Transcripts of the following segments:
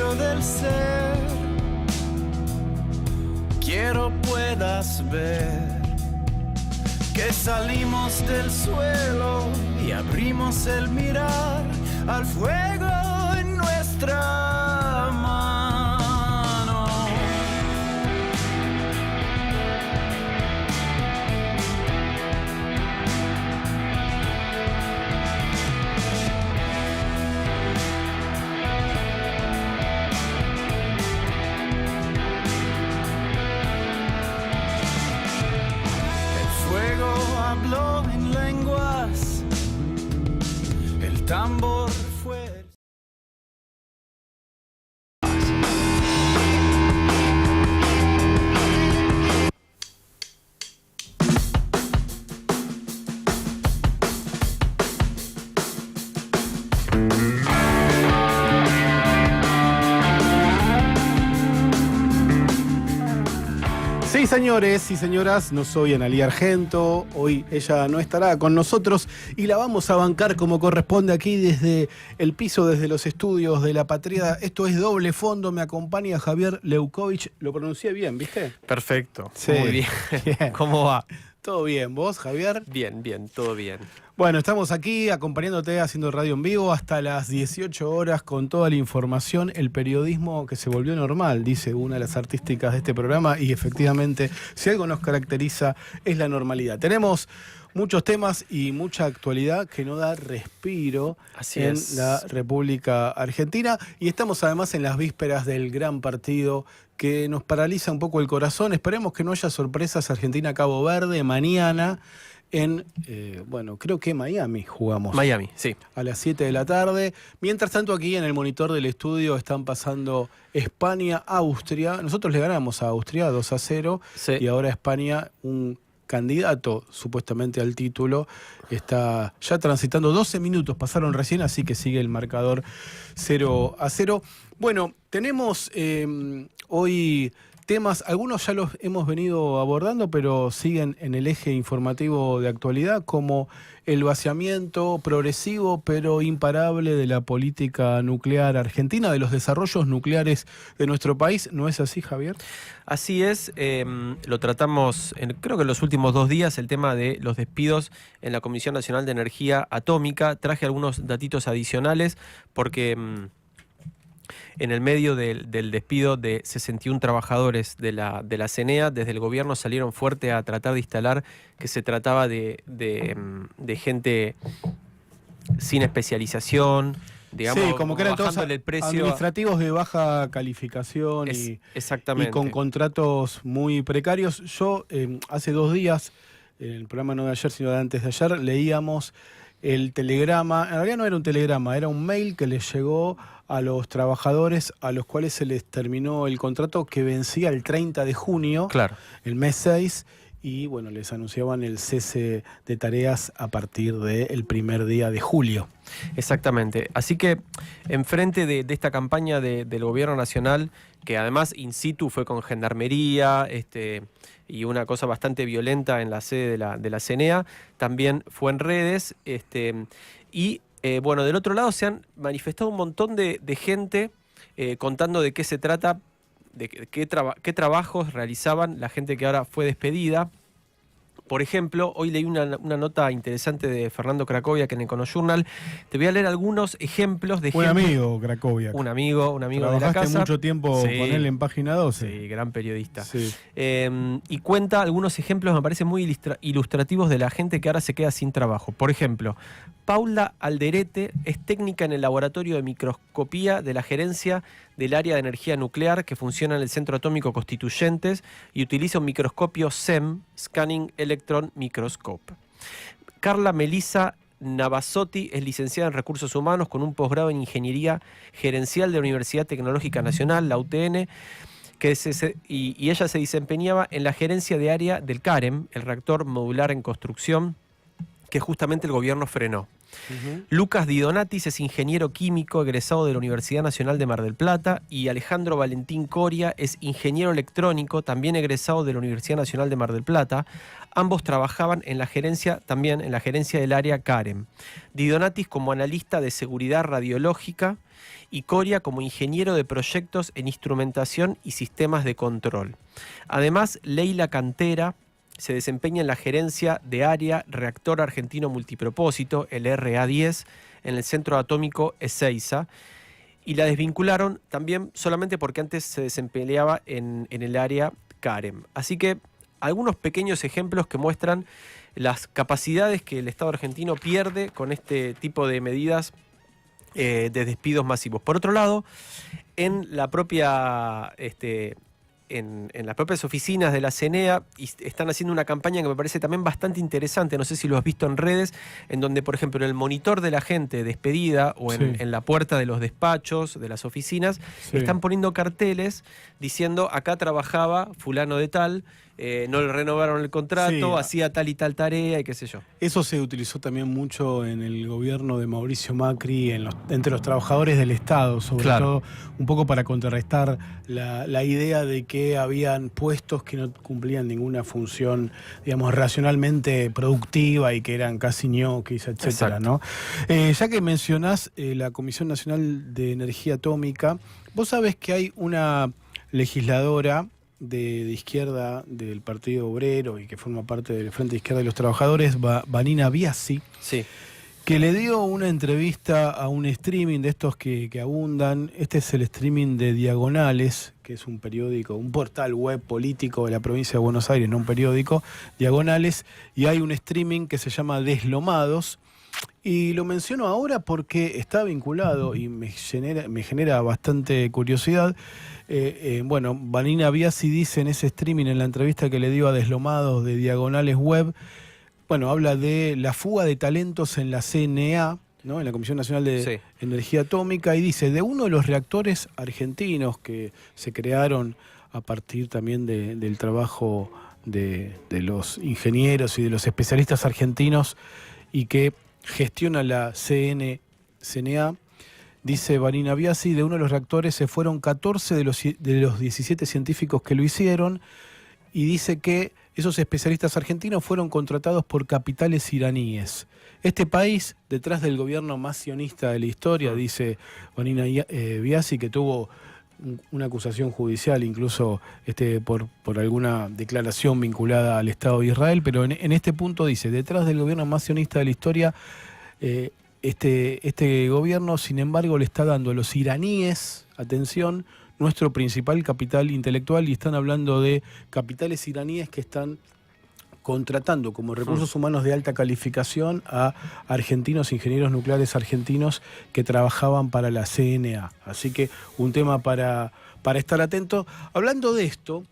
centro del ser. Quiero puedas ver que salimos del suelo y abrimos el mirar al fuego en nuestra mano. Habló en lenguas, el tambor fue. Sí, señores y señoras, no soy Analía Argento, hoy ella no estará con nosotros y la vamos a bancar como corresponde aquí desde el piso, desde los estudios de La Patriada. Esto es Doble Fondo, me acompaña Javier Leucovich, lo pronuncié bien, ¿viste? Perfecto, Sí. muy bien. Bien. ¿Cómo va? Todo bien, ¿vos, Javier? Bien, todo bien. Bueno, estamos aquí acompañándote haciendo radio en vivo hasta las 18 horas con toda la información, el periodismo que se volvió normal, dice una de las artísticas de este programa, y efectivamente, si algo nos caracteriza es la normalidad. Tenemos muchos temas y mucha actualidad que no da respiro en la República Argentina, y estamos además en las vísperas del gran partido que nos paraliza un poco el corazón. Esperemos que no haya sorpresas. Argentina-Cabo Verde mañana en, creo que Miami jugamos. Miami, sí. A las 7 de la tarde. Mientras tanto, aquí en el monitor del estudio están pasando España-Austria. Nosotros le ganamos a Austria 2-0. Sí. Y ahora España, un candidato supuestamente al título, está ya transitando 12 minutos, pasaron recién, así que sigue el marcador 0-0. Bueno, tenemos hoy temas, algunos ya los hemos venido abordando, pero siguen en el eje informativo de actualidad, como el vaciamiento progresivo pero imparable de la política nuclear argentina, de los desarrollos nucleares de nuestro país. ¿No es así, Javier? Así es, lo tratamos creo que en los últimos 2 días, el tema de los despidos en la Comisión Nacional de Energía Atómica. Traje algunos datitos adicionales porque en el medio del despido de 61 trabajadores de la CENEA, desde el gobierno salieron fuerte a tratar de instalar que se trataba de gente sin especialización, digamos, sí, como que eran todos el precio administrativos de baja calificación exactamente. Y con contratos muy precarios. Yo hace 2 días, en el programa no de ayer, sino de antes de ayer, leíamos el telegrama. En realidad no era un telegrama, era un mail que les llegó a los trabajadores a los cuales se les terminó el contrato que vencía el 30 de junio, claro, el mes 6, y bueno, les anunciaban el cese de tareas a partir del primer día de julio. Exactamente. Así que enfrente de esta campaña del gobierno nacional, que además in situ fue con gendarmería y una cosa bastante violenta en la sede de la CENEA, también fue en redes. Del otro lado se han manifestado un montón de gente contando de qué se trata, de qué trabajos realizaban la gente que ahora fue despedida. Por ejemplo, hoy leí una nota interesante de Fernando Cracovia, que en Econojournal. Te voy a leer algunos ejemplos de gente. Un amigo, Cracovia. Un amigo de la casa. Trabajaste mucho tiempo con él en Página 12. Sí, gran periodista. Sí. Y cuenta algunos ejemplos, me parecen muy ilustrativos, de la gente que ahora se queda sin trabajo. Por ejemplo, Paula Alderete es técnica en el laboratorio de microscopía de la gerencia del área de energía nuclear que funciona en el Centro Atómico Constituyentes y utiliza un microscopio SEM, Scanning Electron Microscope. Carla Melissa Navazotti es licenciada en Recursos Humanos con un posgrado en Ingeniería Gerencial de la Universidad Tecnológica Nacional, la UTN, y ella se desempeñaba en la gerencia de área del CAREM, el reactor modular en construcción, que justamente el gobierno frenó. Lucas Di Donatis es ingeniero químico egresado de la Universidad Nacional de Mar del Plata, y Alejandro Valentín Coria es ingeniero electrónico, también egresado de la Universidad Nacional de Mar del Plata. Ambos trabajaban también en la gerencia del área CAREM. Di Donatis como analista de seguridad radiológica y Coria como ingeniero de proyectos en instrumentación y sistemas de control. Además, Leila Cantera se desempeña en la gerencia de área Reactor Argentino Multipropósito, el RA10, en el Centro Atómico Ezeiza, y la desvincularon también solamente porque antes se desempeñaba en el área CAREM. Así que algunos pequeños ejemplos que muestran las capacidades que el Estado argentino pierde con este tipo de medidas de despidos masivos. Por otro lado, en la propia... En las propias oficinas de la CENEA están haciendo una campaña que me parece también bastante interesante, no sé si lo has visto en redes, en donde, por ejemplo, en el monitor de la gente despedida o en la puerta de los despachos, de las oficinas, están poniendo carteles diciendo acá trabajaba fulano de tal, no le renovaron el contrato, hacía tal y tal tarea y qué sé yo. Eso se utilizó también mucho en el gobierno de Mauricio Macri, entre los trabajadores del Estado, sobre todo un poco para contrarrestar la idea de que habían puestos que no cumplían ninguna función, digamos, racionalmente productiva y que eran casi ñoquis, etcétera, ¿no? Ya que mencionás la Comisión Nacional de Energía Atómica, vos sabés que hay una legisladora de izquierda del Partido Obrero y que forma parte del Frente de Izquierda de los Trabajadores, Vanina Biasi, que le dio una entrevista a un streaming de estos que abundan. Este es el streaming de Diagonales, que es un periódico, un portal web político de la provincia de Buenos Aires, no un periódico, Diagonales, y hay un streaming que se llama Deslomados. Y lo menciono ahora porque está vinculado y me genera bastante curiosidad. Bueno, Vanina Biasi dice en ese streaming, en la entrevista que le dio a Deslomados de Diagonales Web, bueno, habla de la fuga de talentos en la CNA, ¿no? En la Comisión Nacional de Energía Atómica, y dice, de uno de los reactores argentinos que se crearon a partir también del trabajo de los ingenieros y de los especialistas argentinos y que gestiona la CNA, dice Vanina Biasi, de uno de los reactores se fueron 14 de los 17 científicos que lo hicieron, y dice que esos especialistas argentinos fueron contratados por capitales iraníes. Este país, detrás del gobierno más sionista de la historia, dice Vanina Biasi, que tuvo una acusación judicial incluso por alguna declaración vinculada al Estado de Israel, pero en este punto dice, detrás del gobierno más sionista de la historia, este gobierno, sin embargo, le está dando a los iraníes, atención, nuestro principal capital intelectual, y están hablando de capitales iraníes que están contratando como recursos humanos de alta calificación a argentinos, ingenieros nucleares argentinos que trabajaban para la CNA. Así que un tema para estar atento. Hablando de esto,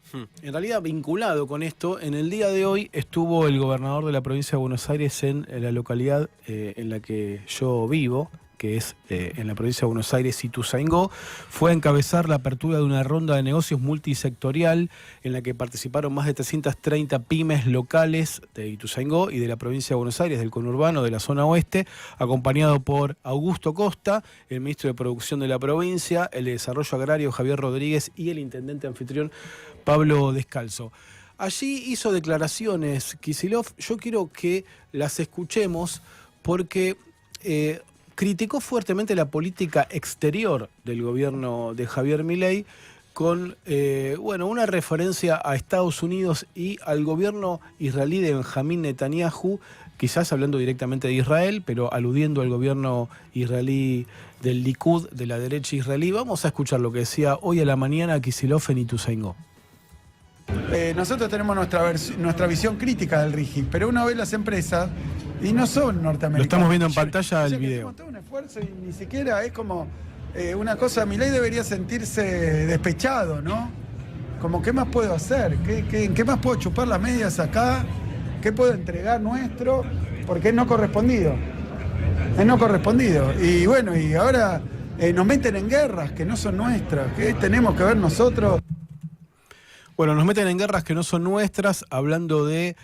en realidad vinculado con esto, en el día de hoy estuvo el gobernador de la provincia de Buenos Aires en la localidad en la que yo vivo, que es en la provincia de Buenos Aires, Ituzaingó. Fue a encabezar la apertura de una ronda de negocios multisectorial en la que participaron más de 330 pymes locales de Ituzaingó y de la provincia de Buenos Aires, del conurbano, de la zona oeste, acompañado por Augusto Costa, el ministro de Producción de la provincia, el de Desarrollo Agrario, Javier Rodríguez, y el intendente anfitrión, Pablo Descalzo. Allí hizo declaraciones Kicillof, yo quiero que las escuchemos porque criticó fuertemente la política exterior del gobierno de Javier Milei con una referencia a Estados Unidos y al gobierno israelí de Benjamín Netanyahu, quizás hablando directamente de Israel, pero aludiendo al gobierno israelí del Likud, de la derecha israelí. Vamos a escuchar lo que decía hoy a la mañana Kicillof en Ituzaingó. Nosotros tenemos nuestra visión crítica del RIGI, pero uno ve las empresas y no son norteamericanas. Lo estamos viendo en pantalla del video. Todo un esfuerzo y ni siquiera es como una cosa. Milei debería sentirse despechado, ¿no? Como, ¿qué más puedo hacer? ¿En qué más puedo chupar las medias acá? ¿Qué puedo entregar nuestro? Porque es no correspondido. Es no correspondido. Y bueno, y ahora nos meten en guerras que no son nuestras. ¿Qué tenemos que ver nosotros? Bueno, nos meten en guerras que no son nuestras, hablando de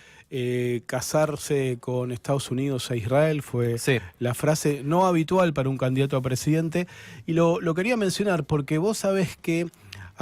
casarse con Estados Unidos e Israel, fue la frase no habitual para un candidato a presidente. Y lo quería mencionar porque vos sabés que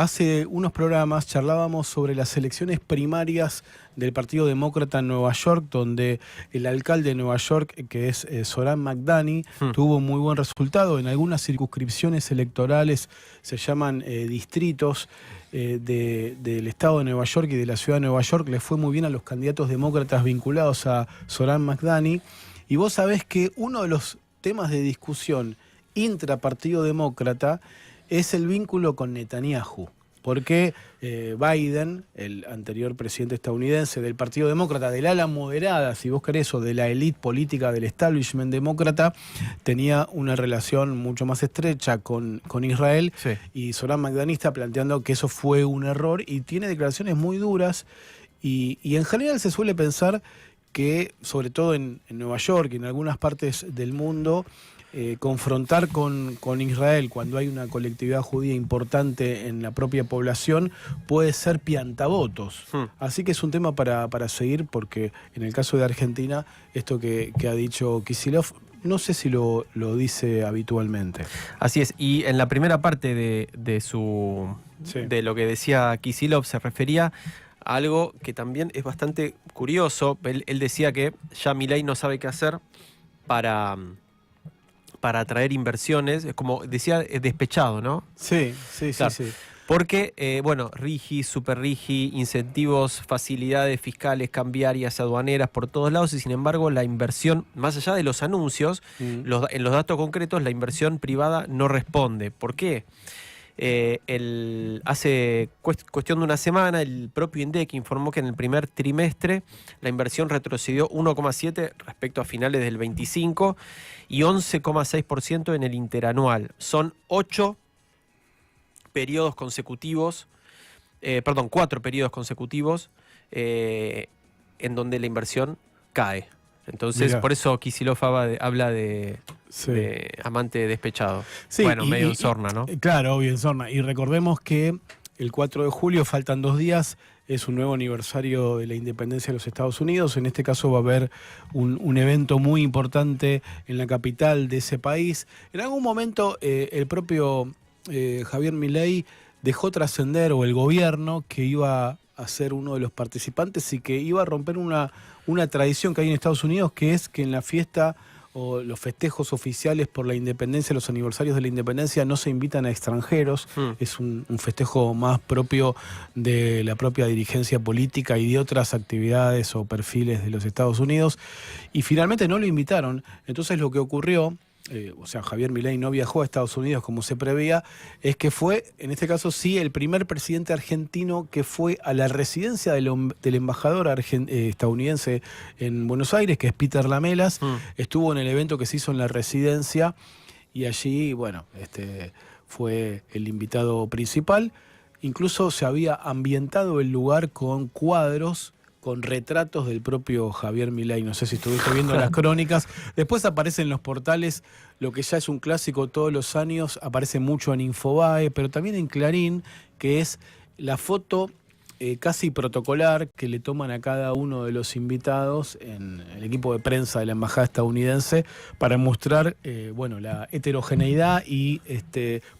hace unos programas charlábamos sobre las elecciones primarias del Partido Demócrata en Nueva York, donde el alcalde de Nueva York, que es Zoran Mamdani, tuvo un muy buen resultado. En algunas circunscripciones electorales se llaman distritos del estado de Nueva York y de la ciudad de Nueva York. Le fue muy bien a los candidatos demócratas vinculados a Zoran Mamdani. Y vos sabés que uno de los temas de discusión intrapartido demócrata es el vínculo con Netanyahu, porque Biden, el anterior presidente estadounidense del Partido Demócrata, del ala moderada, si vos querés, o de la élite política del establishment demócrata, tenía una relación mucho más estrecha con Israel, sí. Y Zoran Mamdani está planteando que eso fue un error y tiene declaraciones muy duras y en general se suele pensar que, sobre todo en Nueva York y en algunas partes del mundo, confrontar con Israel cuando hay una colectividad judía importante en la propia población puede ser piantavotos. Así que es un tema para seguir, porque en el caso de Argentina, esto que ha dicho Kicillof, no sé si lo dice habitualmente. Así es, y en la primera parte de lo que decía Kicillof se refería a algo que también es bastante curioso. Él decía que ya Milei no sabe qué hacer para atraer inversiones. Es como decía, es despechado, ¿no? Sí, claro. Sí. Porque, RIGI, Super RIGI, incentivos, facilidades fiscales, cambiarias, aduaneras, por todos lados, y sin embargo la inversión, más allá de los anuncios, en los datos concretos, la inversión privada no responde. ¿Por qué? Hace cuestión de una semana, el propio INDEC informó que en el primer trimestre la inversión retrocedió 1,7% respecto a finales del 25 y 11,6% en el interanual. Son 4 periodos consecutivos en donde la inversión cae. Entonces, mirá, por eso Kicillof habla de amante despechado. Sí, medio en sorna, ¿no? Claro, obvio, en sorna. Y recordemos que el 4 de julio, faltan 2 días, es un nuevo aniversario de la independencia de los Estados Unidos. En este caso va a haber un evento muy importante en la capital de ese país. En algún momento el propio Javier Milei dejó trascender, o el gobierno, que iba a ser uno de los participantes y que iba a romper una tradición que hay en Estados Unidos, que es que en la fiesta o los festejos oficiales por la independencia, los aniversarios de la independencia, no se invitan a extranjeros. Es un festejo más propio de la propia dirigencia política y de otras actividades o perfiles de los Estados Unidos. Y finalmente no lo invitaron. Entonces lo que ocurrió, Javier Milei no viajó a Estados Unidos como se preveía, es que fue, en este caso sí, el primer presidente argentino que fue a la residencia del embajador estadounidense en Buenos Aires, que es Peter Lamelas. Estuvo en el evento que se hizo en la residencia y allí, fue el invitado principal. Incluso se había ambientado el lugar con cuadros, con retratos del propio Javier Milei. No sé si estuviste viendo las crónicas. Después aparece en los portales, lo que ya es un clásico todos los años, aparece mucho en Infobae, pero también en Clarín, que es la foto casi protocolar que le toman a cada uno de los invitados en el equipo de prensa de la embajada estadounidense para mostrar la heterogeneidad y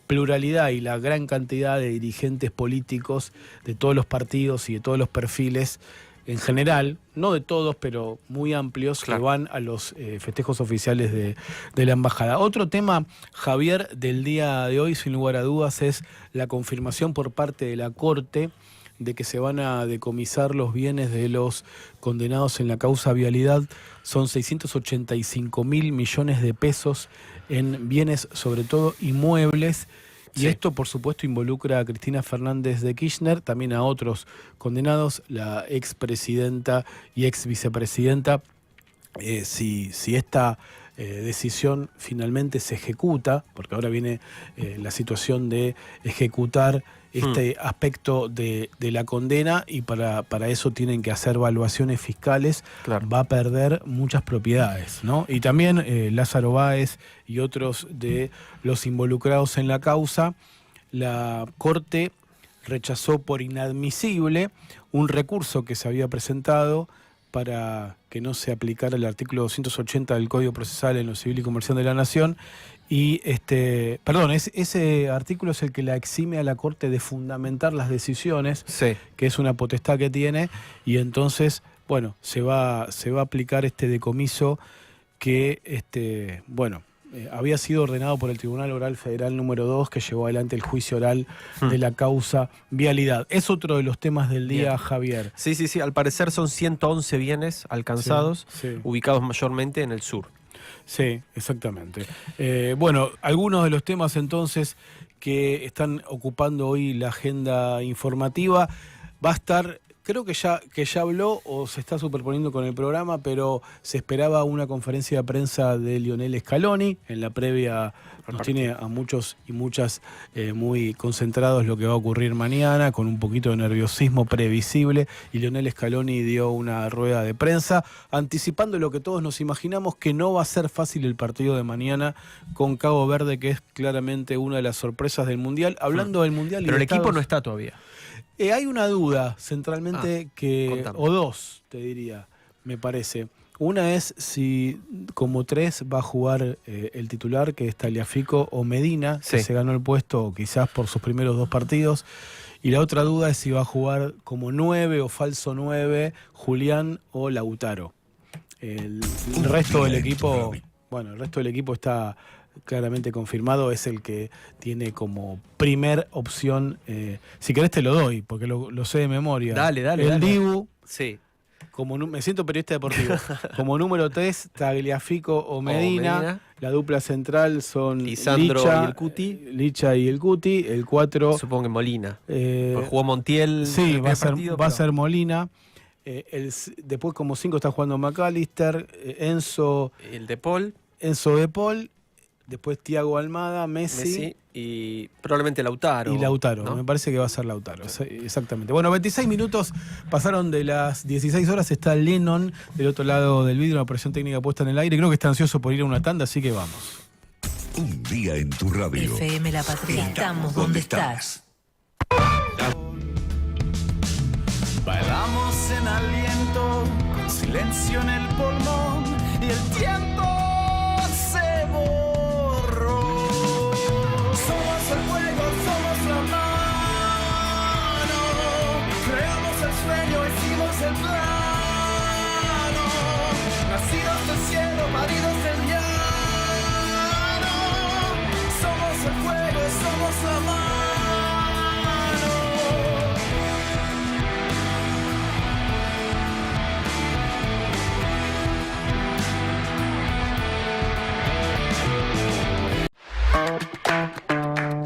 pluralidad y la gran cantidad de dirigentes políticos de todos los partidos y de todos los perfiles en general, no de todos, pero muy amplios, claro, que van a los festejos oficiales de la embajada. Otro tema, Javier, del día de hoy, sin lugar a dudas, es la confirmación por parte de la Corte de que se van a decomisar los bienes de los condenados en la causa Vialidad. Son 685.000 millones de pesos en bienes, sobre todo inmuebles. Y esto, por supuesto, involucra a Cristina Fernández de Kirchner, también a otros condenados, la expresidenta y ex vicepresidenta. Si esta decisión finalmente se ejecuta, porque ahora viene la situación de ejecutar este aspecto de la condena, y para eso tienen que hacer evaluaciones fiscales, claro, va a perder muchas propiedades, ¿no? Y también Lázaro Báez y otros de los involucrados en la causa. La Corte rechazó por inadmisible un recurso que se había presentado para que no se aplicara el artículo 280 del Código Procesal en lo Civil y Comercial de la Nación, Y perdón, ese artículo es el que la exime a la Corte de fundamentar las decisiones, Sí. que es una potestad que tiene, y entonces, bueno, se va a aplicar este decomiso que, había sido ordenado por el Tribunal Oral Federal número 2, que llevó adelante el juicio oral de la causa vialidad. Es otro de los temas del día, Bien. Javier. Sí, al parecer son 111 bienes alcanzados, Sí. ubicados mayormente en el sur. Sí, exactamente. Algunos de los temas entonces que están ocupando hoy la agenda informativa va a estar, creo que ya habló o se está superponiendo con el programa, pero se esperaba una conferencia de prensa de Lionel Scaloni. En la previa nos tiene a muchos y muchas muy concentrados lo que va a ocurrir mañana, con un poquito de nerviosismo previsible, y Lionel Scaloni dio una rueda de prensa anticipando lo que todos nos imaginamos, que no va a ser fácil el partido de mañana con Cabo Verde, que es claramente una de las sorpresas del Mundial. Hablando del Mundial... Pero y el equipo Estados... no está todavía. Hay una duda centralmente contame. o dos, te diría, me parece. Una es si como 3 va a jugar el titular, que es Tagliafico o Medina, que Sí. se ganó el puesto quizás por sus primeros 2 partidos. Y la otra duda es si va a jugar como 9 o falso 9, Julián o Lautaro. El resto del equipo, el resto del equipo está claramente confirmado, es el que tiene como primer opción. Si querés te lo doy, porque lo sé de memoria. Dale. El Dibu, Sí. me siento periodista deportivo. Como número 3, Tagliafico o Medina. La dupla central son Lisandro Licha y el Cuti. Licha y el Cuti. El 4... Supongo que Molina. Porque jugó Montiel. sí, el va a partido, ser Molina. Después como 5 está jugando McAllister, Enzo el de Paul, De Paul, después Thiago Almada, Messi y probablemente Lautaro. Y Lautaro, ¿no? me parece que va a ser Lautaro, exactamente. Bueno, 26 minutos pasaron de las 16 horas, está Lennon del otro lado del vidrio, una operación técnica puesta en el aire, creo que está ansioso por ir a una tanda, así que vamos. Un día en tu radio. FM La Patria. Estamos donde estás. Bailamos en aliento, con silencio en el pulmón y el tiempo se borró. Somos el fuego, somos la mano. Creamos el sueño, hicimos el plano. Nacidos del cielo, paridos del llano. Somos el fuego, somos la mano.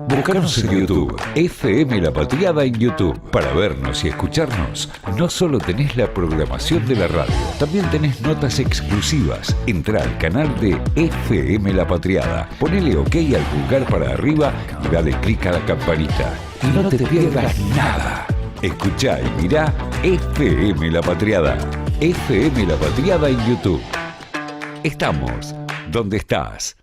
Búscanos en YouTube, FM La Patriada en YouTube. Para vernos y escucharnos, no solo tenés la programación de la radio, también tenés notas exclusivas. Entrá al canal de FM La Patriada, ponele OK al pulgar para arriba y dale clic a la campanita. Y no te pierdas nada. Escuchá y mirá FM La Patriada. FM La Patriada en YouTube. Estamos donde estás.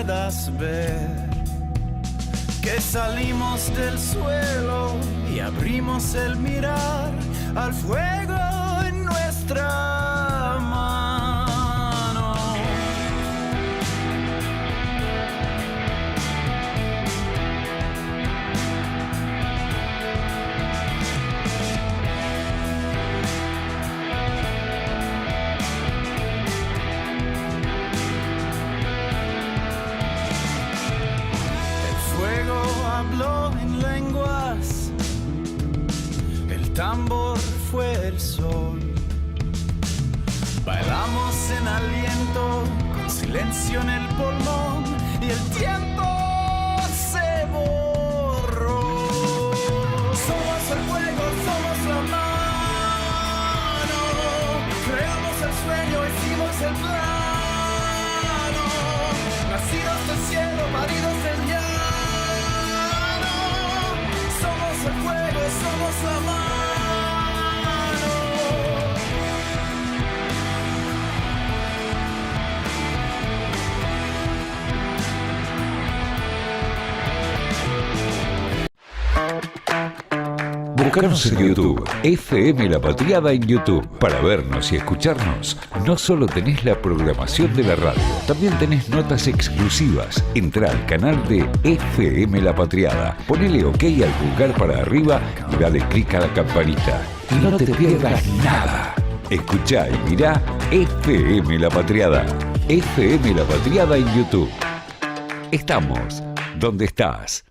puedas ver que salimos del suelo y abrimos el mirar al fuego en nuestra mano. Habló en lenguas, el tambor fue el sol. Bailamos en aliento, con silencio en el pulmón, y el tiempo se borró. Somos el fuego, somos la mano, creamos el sueño, hicimos el plano, nacidos del cielo, paridos del llano. Somos el fuego, somos la mano. Buscanos en YouTube, FM La Patriada en YouTube. Para vernos y escucharnos, no solo tenés la programación de la radio, también tenés notas exclusivas. Entrá al canal de FM La Patriada, ponele OK al pulgar para arriba y dale clic a la campanita. Y no te pierdas nada. Escuchá y mirá FM La Patriada. FM La Patriada en YouTube. Estamos donde estás.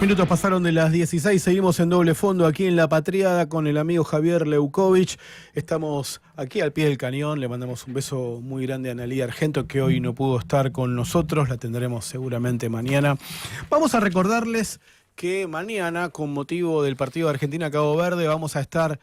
Minutos pasaron de las 16, seguimos en doble fondo aquí en La Patriada con el amigo Javier Leukovich. Estamos aquí al pie del cañón, le mandamos un beso muy grande a Analía Argento, que hoy no pudo estar con nosotros, la tendremos seguramente mañana. Vamos a recordarles que mañana, con motivo del partido de Argentina-Cabo Verde, vamos a estar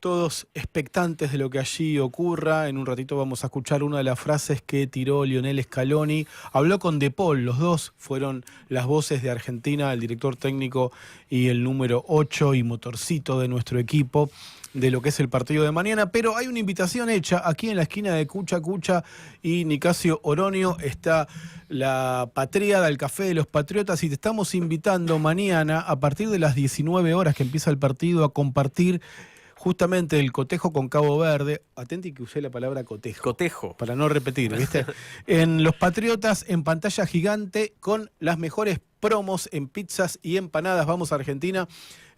todos expectantes de lo que allí ocurra. En un ratito vamos a escuchar una de las frases que tiró Lionel Scaloni. Habló con De Paul, los dos fueron las voces de Argentina, el director técnico y el número 8 y motorcito de nuestro equipo, de lo que es el partido de mañana. Pero hay una invitación hecha aquí en la esquina de Cucha Cucha y Nicasio Oronio. Está La Patriada, el Café de los Patriotas, y te estamos invitando mañana a partir de las 19 horas que empieza el partido a compartir justamente el cotejo con Cabo Verde. Atenti que usé la palabra cotejo. Cotejo. Para no repetir, ¿viste? En Los Patriotas, en pantalla gigante, con las mejores promos en pizzas y empanadas. Vamos a Argentina.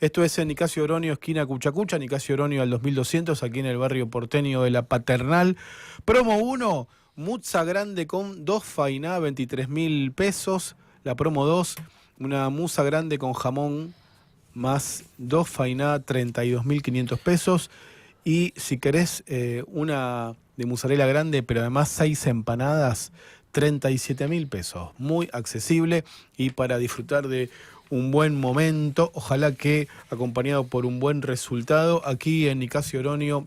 Esto es en Nicasio Oronio, esquina Cuchacucha, Nicasio Oronio al 2200, aquí en el barrio porteño de La Paternal. Promo 1, Muzza grande con 2 fainá, 23.000 pesos. La promo 2, una musa grande con jamón más 2 fainá, 32.500 pesos. Y si querés una de mozzarella grande, pero además 6 empanadas, 37.000 pesos. Muy accesible y para disfrutar de un buen momento, ojalá que acompañado por un buen resultado, aquí en Nicasio Oronio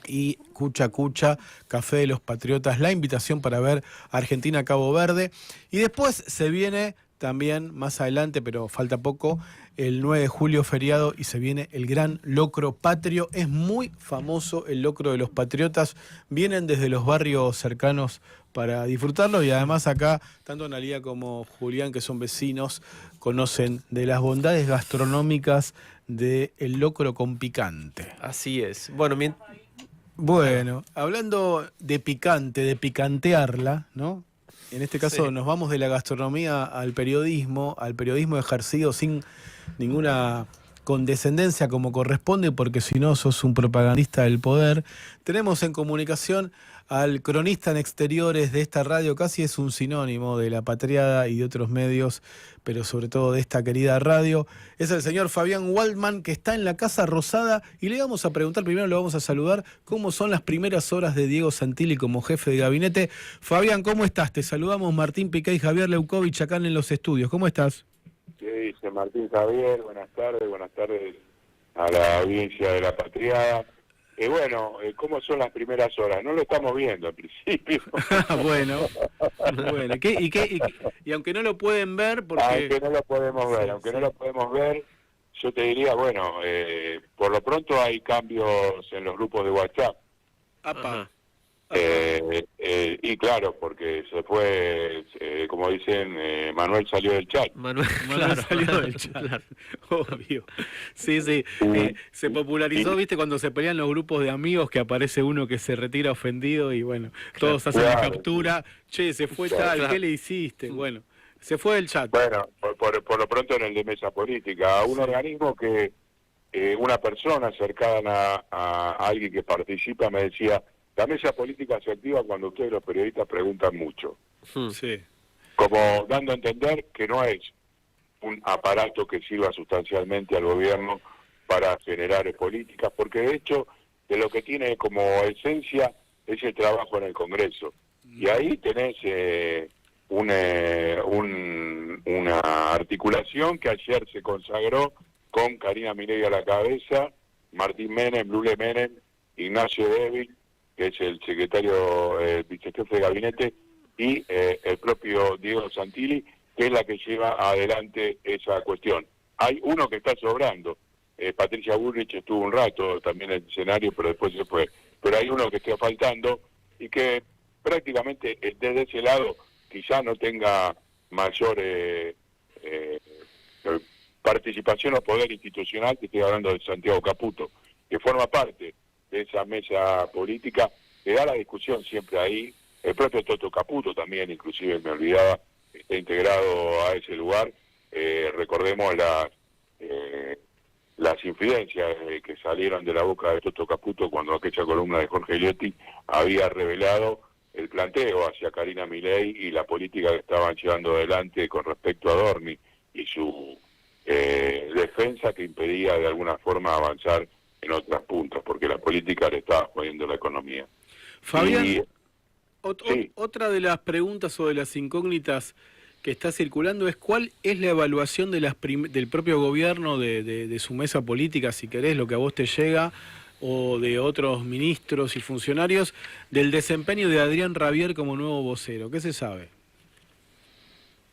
y Cucha Cucha, Café de los Patriotas, la invitación para ver Argentina-Cabo Verde. Y después se viene también, más adelante, pero falta poco, el 9 de julio feriado y se viene el gran locro patrio. Es muy famoso el locro de los Patriotas, vienen desde los barrios cercanos para disfrutarlo y además acá, tanto Analía como Julián, que son vecinos, conocen de las bondades gastronómicas del locro con picante. Así es. Bueno, hablando de picante, de picantearla, ¿no? En este caso nos vamos de la gastronomía al periodismo ejercido sin ninguna condescendencia como corresponde, porque si no sos un propagandista del poder. Tenemos en comunicación al cronista en exteriores de esta radio, casi es un sinónimo de La Patriada y de otros medios, pero sobre todo de esta querida radio. Es el señor Fabián Waldman, que está en la Casa Rosada, y le vamos a preguntar, primero lo vamos a saludar, cómo son las primeras horas de Diego Santilli como jefe de gabinete. Fabián, ¿cómo estás? Te saludamos Martín Piqué y Javier Leucovich acá en los estudios. ¿Cómo estás? ¿Qué dice Martín, Javier? Buenas tardes a la audiencia de La Patriada. ¿Cómo son las primeras horas? No lo estamos viendo al principio. Bueno. Y aunque no lo pueden ver, porque... Aunque no lo podemos ver, yo te diría, por lo pronto hay cambios en los grupos de WhatsApp. Apa. Y claro, porque se fue, como dicen, Manuel salió del chat. Manuel salió del chat, claro. Obvio. Sí. Se popularizó, ¿viste? Cuando se pelean los grupos de amigos, que aparece uno que se retira ofendido y todos hacen la captura. Che, se fue tal, ¿qué le hiciste? Bueno, se fue del chat. Bueno, por lo pronto en el de Mesa Política, un organismo que una persona cercana a alguien que participa me decía: la mesa política se activa cuando ustedes los periodistas preguntan mucho. Sí. Como dando a entender que no es un aparato que sirva sustancialmente al gobierno para generar políticas, porque de hecho de lo que tiene como esencia es el trabajo en el Congreso. Y ahí tenés una articulación que ayer se consagró con Karina Milei a la cabeza, Martín Menem, Lule Menem, Ignacio Débil, que es el secretario, vicejefe de gabinete, y el propio Diego Santilli, que es la que lleva adelante esa cuestión. Hay uno que está sobrando, Patricia Bullrich estuvo un rato también en el escenario, pero después se fue. Pero hay uno que está faltando y que prácticamente desde ese lado quizá no tenga mayor participación o poder institucional, que estoy hablando de Santiago Caputo, que forma parte de esa mesa política, que da la discusión siempre ahí. El propio Toto Caputo también, inclusive me olvidaba, está integrado a ese lugar. Recordemos las infidencias que salieron de la boca de Toto Caputo cuando aquella columna de Jorge Eliotti había revelado el planteo hacia Karina Milei y la política que estaban llevando adelante con respecto a Dorni y su defensa que impedía de alguna forma avanzar en otras puntas, porque la política le estaba jodiendo la economía. Fabián, otra de las preguntas o de las incógnitas que está circulando es cuál es la evaluación de del propio gobierno, de su mesa política, si querés, lo que a vos te llega, o de otros ministros y funcionarios, del desempeño de Adrián Rabier como nuevo vocero. ¿Qué se sabe?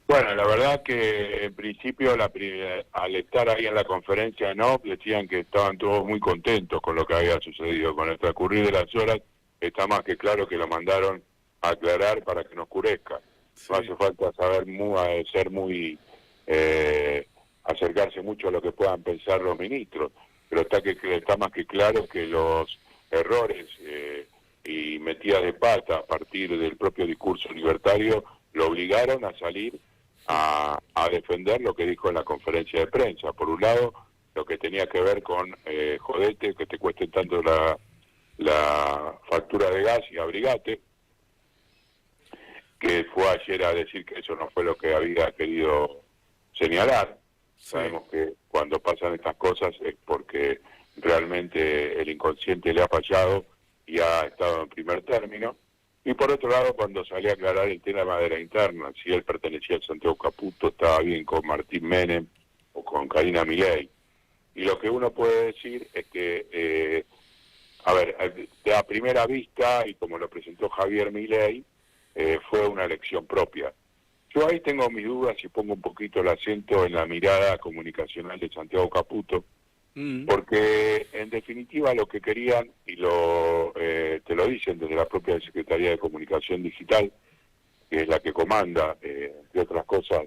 Bueno, la verdad que en principio al estar ahí en la conferencia decían que estaban todos muy contentos con lo que había sucedido. Con el transcurrir de las horas está más que claro que lo mandaron a aclarar para que no oscurezca. Sí. No hace falta acercarse mucho a lo que puedan pensar los ministros, pero está más que claro que los errores y metidas de pata a partir del propio discurso libertario lo obligaron a salir a defender lo que dijo en la conferencia de prensa. Por un lado, lo que tenía que ver con jodete, que te cueste tanto la factura de gas y abrigate, que fue ayer a decir que eso no fue lo que había querido señalar. Sí. Sabemos que cuando pasan estas cosas es porque realmente el inconsciente le ha fallado y ha estado en primer término. Y por otro lado, cuando salí a aclarar el tema de la interna, si él pertenecía al Santiago Caputo, estaba bien con Martín Menem o con Karina Milei. Y lo que uno puede decir es que, a primera vista, y como lo presentó Javier Milei, fue una elección propia. Yo ahí tengo mis dudas y pongo un poquito el acento en la mirada comunicacional de Santiago Caputo, porque en definitiva lo que querían, y te lo dicen desde la propia Secretaría de Comunicación Digital, que es la que comanda, de otras cosas,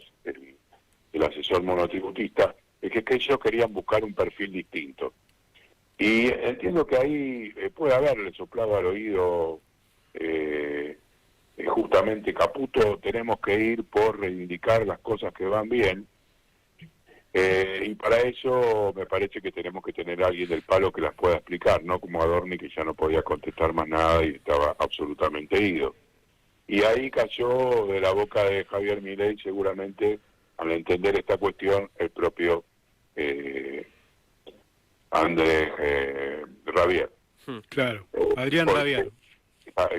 el asesor monotributista, es que ellos querían buscar un perfil distinto. Y entiendo que ahí puede haberle soplado al oído justamente Caputo, tenemos que ir por reivindicar las cosas que van bien, y para eso me parece que tenemos que tener a alguien del palo que las pueda explicar, no como Adorni, que ya no podía contestar más nada y estaba absolutamente ido. Y ahí cayó de la boca de Javier Milei seguramente, al entender esta cuestión, el propio Andrés Rabier. Claro, Adrián Rabier.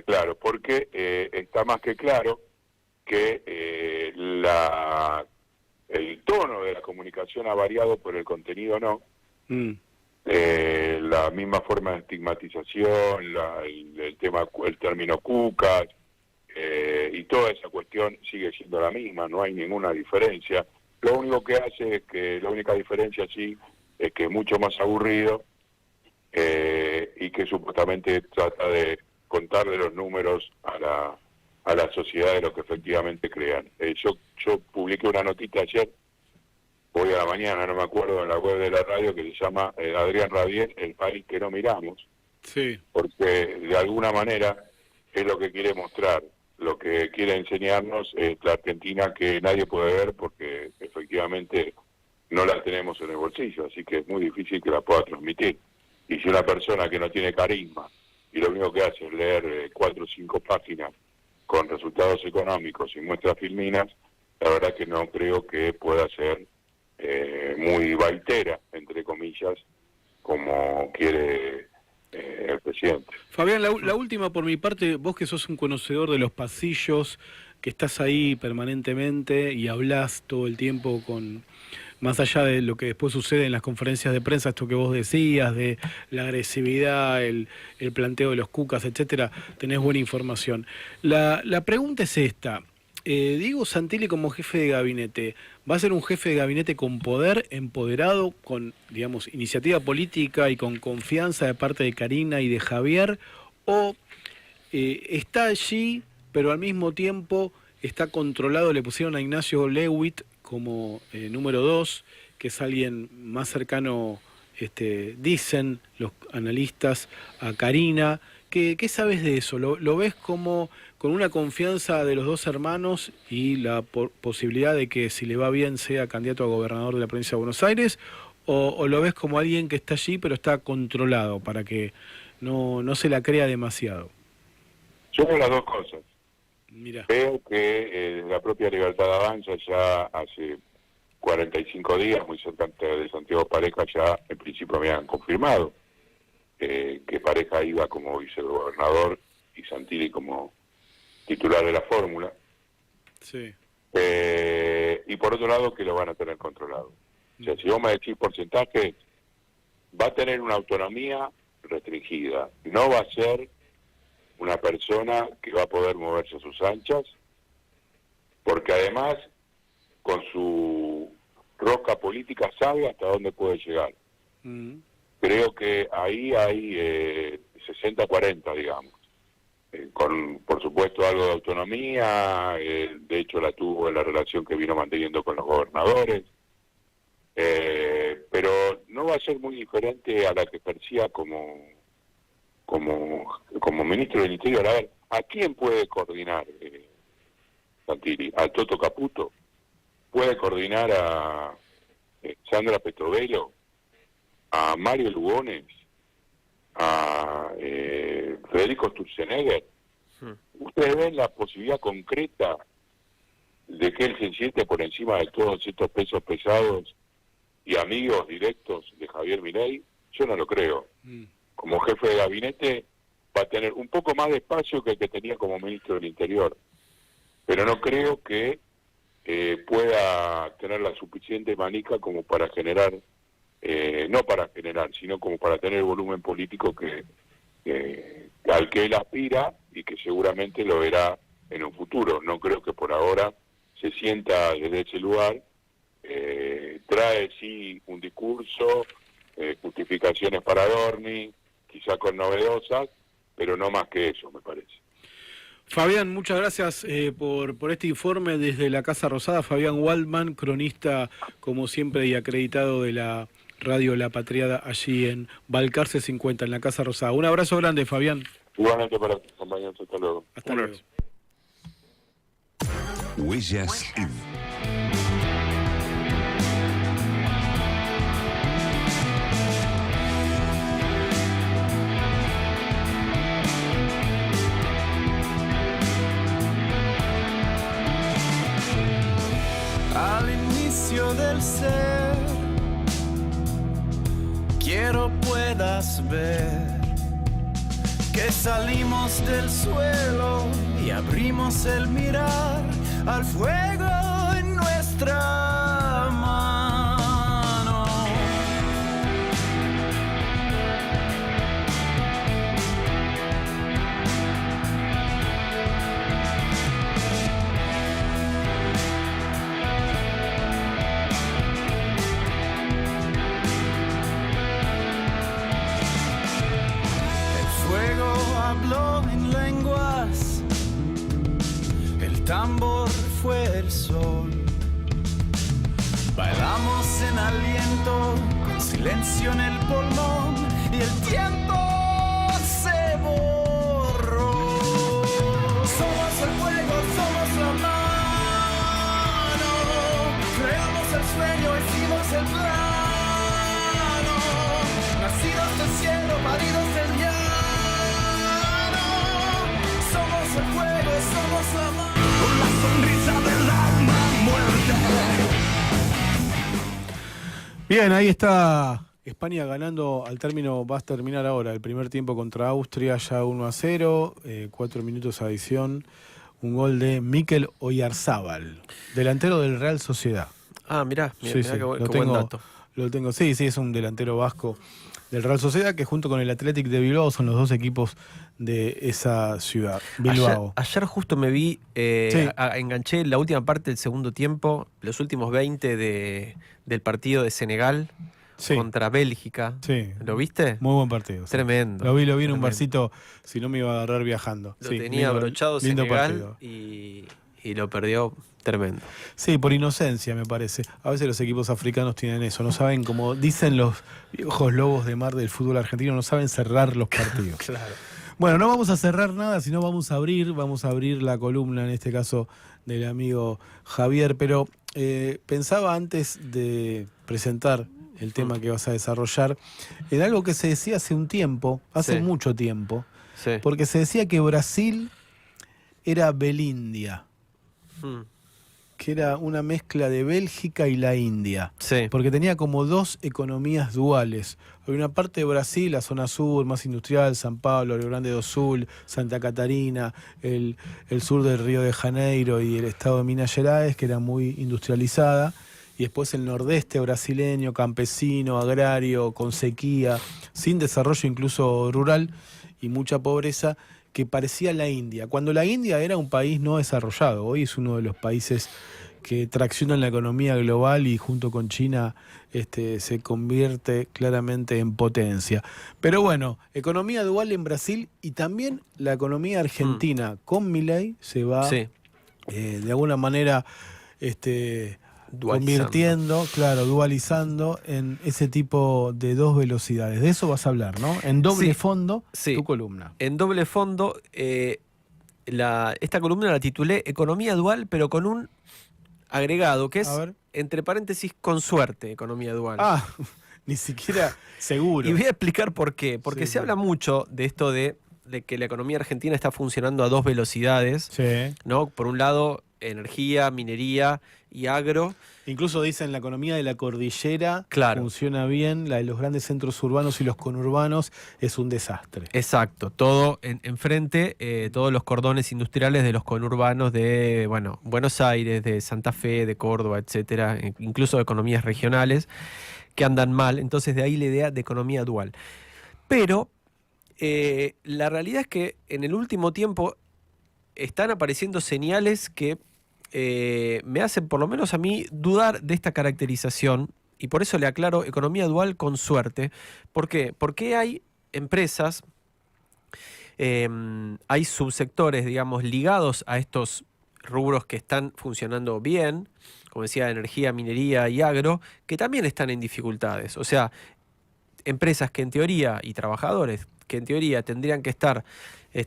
Claro, porque está más que claro que el tono de la comunicación ha variado, pero el contenido no. La misma forma de estigmatización, el término cucas, y toda esa cuestión sigue siendo la misma, no hay ninguna diferencia. Lo único que hace es que, la única diferencia sí, es que es mucho más aburrido, y que supuestamente trata de contarle los números a la sociedad de lo que efectivamente crean. Yo publiqué una notita ayer, hoy a la mañana, no me acuerdo, en la web de la radio, que se llama Adrián Rabier, el país que no miramos, Sí. porque de alguna manera es lo que quiere mostrar, lo que quiere enseñarnos es la Argentina que nadie puede ver porque efectivamente no la tenemos en el bolsillo, así que es muy difícil que la pueda transmitir. Y si una persona que no tiene carisma y lo único que hace es leer 4 o 5 páginas con resultados económicos y muestras filminas, la verdad que no creo que pueda ser muy baitera, entre comillas, como quiere el presidente. Fabián, la última por mi parte, vos que sos un conocedor de los pasillos, que estás ahí permanentemente y hablás todo el tiempo más allá de lo que después sucede en las conferencias de prensa, esto que vos decías, de la agresividad, el planteo de los cucas, etcétera, tenés buena información. La pregunta es esta. Diego Santilli como jefe de gabinete, ¿va a ser un jefe de gabinete con poder, empoderado, con, digamos, iniciativa política y con confianza de parte de Karina y de Javier? ¿O está allí, pero al mismo tiempo está controlado? Le pusieron a Ignacio Lewitt como número 2, que es alguien más cercano, dicen los analistas, a Karina. ¿Qué sabes de eso? ¿Lo ves como con una confianza de los dos hermanos y la posibilidad de que si le va bien sea candidato a gobernador de la provincia de Buenos Aires? ¿O lo ves como alguien que está allí pero está controlado para que no se la crea demasiado? Yo veo las dos cosas. Mira. Veo que la propia Libertad Avanza ya hace 45 días, muy cerca de Santiago Pareja, ya en principio habían confirmado que Pareja iba como vicegobernador y Santilli como titular de la fórmula. Sí. Y por otro lado, que lo van a tener controlado. O sea, si vos me decís porcentaje, va a tener una autonomía restringida. No va a ser una persona que va a poder moverse a sus anchas, porque además, con su rosca política, sabe hasta dónde puede llegar. Creo que ahí hay 60-40, digamos. Con, por supuesto, algo de autonomía, de hecho la tuvo en la relación que vino manteniendo con los gobernadores, pero no va a ser muy diferente a la que ejercía como ministro del Interior. A ver, ¿a quién puede coordinar Santilli? ¿A Toto Caputo? ¿Puede coordinar a Sandra Petrovelo? ¿A Mario Lugones? ¿A Federico Sturzenegger? ¿Ustedes ven la posibilidad concreta de que él se siente por encima de todos estos pesos pesados y amigos directos de Javier Milei, yo no lo creo. Como jefe de gabinete va a tener un poco más de espacio que el que tenía como ministro del Interior, pero no creo que pueda tener la suficiente manica como para generar, no para generar, sino como para tener el volumen político al que él aspira y que seguramente lo verá en un futuro. No creo que por ahora se sienta desde ese lugar. Trae sí un discurso, justificaciones para Dorni, quizá con novedosas, pero no más que eso, me parece. Fabián, muchas gracias por este informe desde la Casa Rosada. Fabián Waldman, cronista, como siempre, y acreditado de la radio La Patriada, allí en Balcarce 50, en la Casa Rosada. Un abrazo grande, Fabián. Igualmente para tus compañeros, hasta luego. Hasta luego. Huellas In. Al inicio del ser, quiero puedas ver que salimos del suelo y abrimos el mirar al fuego en nuestra mano. Habló en lenguas, el tambor fue el sol. Bailamos en aliento, con silencio en el pulmón, y el tiempo se borró. Somos el fuego, somos la mano, creamos el sueño, hicimos el plano, nacidos del cielo, paridos del llano. El fuego, somos la mano, con la sonrisa del alma muerte. Bien, ahí está España ganando al término, va a terminar ahora, el primer tiempo contra Austria, ya 1-0, 4 minutos adición, un gol de Mikel Oyarzábal, delantero del Real Sociedad. Ah, mirá Sí, qué buen dato. Lo tengo, sí, es un delantero vasco del Real Sociedad, que junto con el Athletic de Bilbao son los dos equipos de esa ciudad, Bilbao. Ayer justo me vi, enganché la última parte del segundo tiempo, los últimos 20 del partido de Senegal contra Bélgica. Sí. ¿Lo viste? Muy buen partido. Tremendo. Lo vi en un barcito, si no me iba a agarrar viajando. Lo tenía abrochado Senegal y lo perdió. Tremendo. Sí, por inocencia, me parece. A veces los equipos africanos tienen eso, no saben, como dicen los viejos lobos de mar del fútbol argentino, no saben cerrar los partidos. Claro. Bueno, no vamos a cerrar nada, sino vamos a abrir la columna, en este caso, del amigo Javier, pero pensaba antes de presentar el tema que vas a desarrollar, en algo que se decía hace un tiempo, hace mucho tiempo, porque se decía que Brasil era Belindia. Que era una mezcla de Bélgica y la India, porque tenía como dos economías duales. Hay una parte de Brasil, la zona sur, más industrial, San Pablo, Rio Grande do Sul, Santa Catarina, el sur del Río de Janeiro y el estado de Minas Gerais, que era muy industrializada, y después el nordeste brasileño, campesino, agrario, con sequía, sin desarrollo incluso rural y mucha pobreza, que parecía la India, cuando la India era un país no desarrollado. Hoy es uno de los países que traccionan la economía global y junto con China se convierte claramente en potencia. Pero bueno, economía dual en Brasil y también la economía argentina con Milei se va de alguna manera convirtiendo, dualizando en ese tipo de dos velocidades. De eso vas a hablar, ¿no? En doble fondo, tu columna. En doble fondo, esta columna la titulé Economía dual, pero con un agregado, que es, entre paréntesis, con suerte, economía dual. Ah, ni siquiera seguro. Y voy a explicar por qué. Porque se habla mucho de esto de que la economía argentina está funcionando a dos velocidades, ¿no? Por un lado, energía, minería y agro. Incluso dicen la economía de la cordillera Claro. funciona bien, la de los grandes centros urbanos y los conurbanos es un desastre. Exacto, todo enfrente, todos los cordones industriales de los conurbanos de Buenos Aires, de Santa Fe, de Córdoba, etcétera, incluso de economías regionales que andan mal. Entonces de ahí la idea de economía dual. Pero la realidad es que en el último tiempo están apareciendo señales que me hacen, por lo menos a mí, dudar de esta caracterización, y por eso le aclaro economía dual con suerte. ¿Por qué? Porque hay empresas, hay subsectores, digamos, ligados a estos rubros que están funcionando bien, como decía, energía, minería y agro, que también están en dificultades. O sea, empresas que en teoría, y trabajadores que en teoría tendrían que estar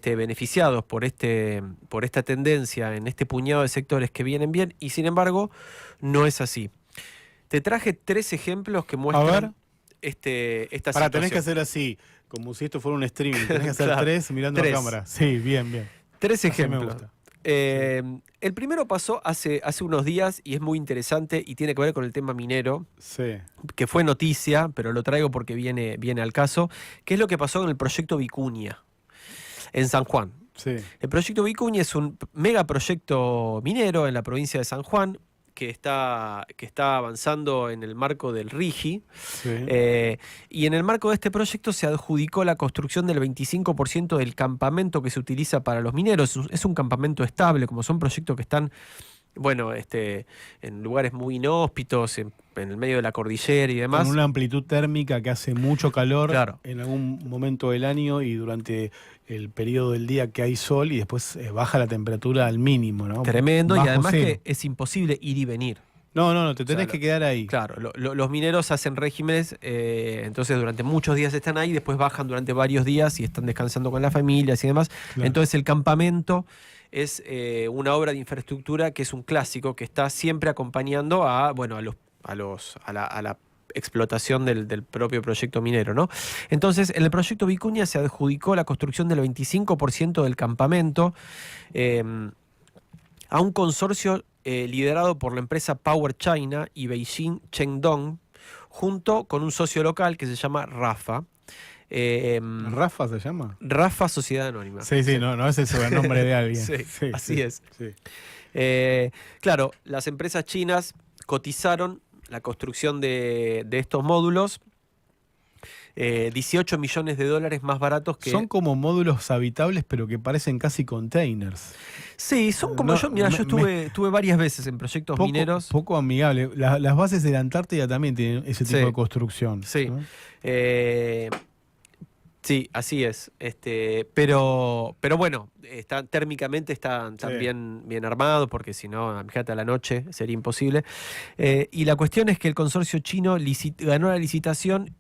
beneficiados por esta tendencia en este puñado de sectores que vienen bien, y sin embargo no es así. Te traje 3 ejemplos que muestran esta situación. Tenés que hacer así, como si esto fuera un streaming, tenés que hacer Claro, 3 mirando 3. a cámara. Sí, bien. 3 Así me ejemplos. gusta. El primero pasó hace unos días y es muy interesante y tiene que ver con el tema minero, Sí. que fue noticia, pero lo traigo porque viene al caso, que es lo que pasó con el proyecto Vicuña en San Juan. Sí. El proyecto Vicuña es un megaproyecto minero en la provincia de San Juan que está avanzando en el marco del RIGI. Sí. Y en el marco de este proyecto se adjudicó la construcción del 25% del campamento que se utiliza para los mineros. Es un campamento estable, como son proyectos que están en lugares muy inhóspitos, en el medio de la cordillera y demás. Con una amplitud térmica que hace mucho calor Claro. en algún momento del año y durante el periodo del día que hay sol y después baja la temperatura al mínimo, ¿no? Tremendo, y Bajo además cero. que es imposible ir y venir. No, te tenés O sea, que quedar ahí. Claro, los mineros hacen regímenes, entonces durante muchos días están ahí, después bajan durante varios días y están descansando con las familias y demás. Claro. Entonces el campamento es una obra de infraestructura que es un clásico que está siempre acompañando a la explotación del propio proyecto minero, ¿no? Entonces, en el proyecto Vicuña se adjudicó la construcción del 25% del campamento a un consorcio liderado por la empresa Power China y Beijing Chengdong, junto con un socio local que se llama Rafa. ¿Rafa se llama? Rafa Sociedad Anónima. Sí, no es el sobrenombre de alguien. Sí, así es. Sí. Claro, las empresas chinas cotizaron la construcción de estos módulos 18 millones de dólares más baratos que... Son como módulos habitables, pero que parecen casi containers. Sí, son como yo estuve varias veces en proyectos mineros. Poco amigable. Las bases de la Antártida también tienen ese tipo de construcción. Sí. ¿no? Sí, así es. Pero bueno, térmicamente están bien armados, porque si no, fíjate, a la noche sería imposible. Y la cuestión es que el consorcio chino ganó la licitación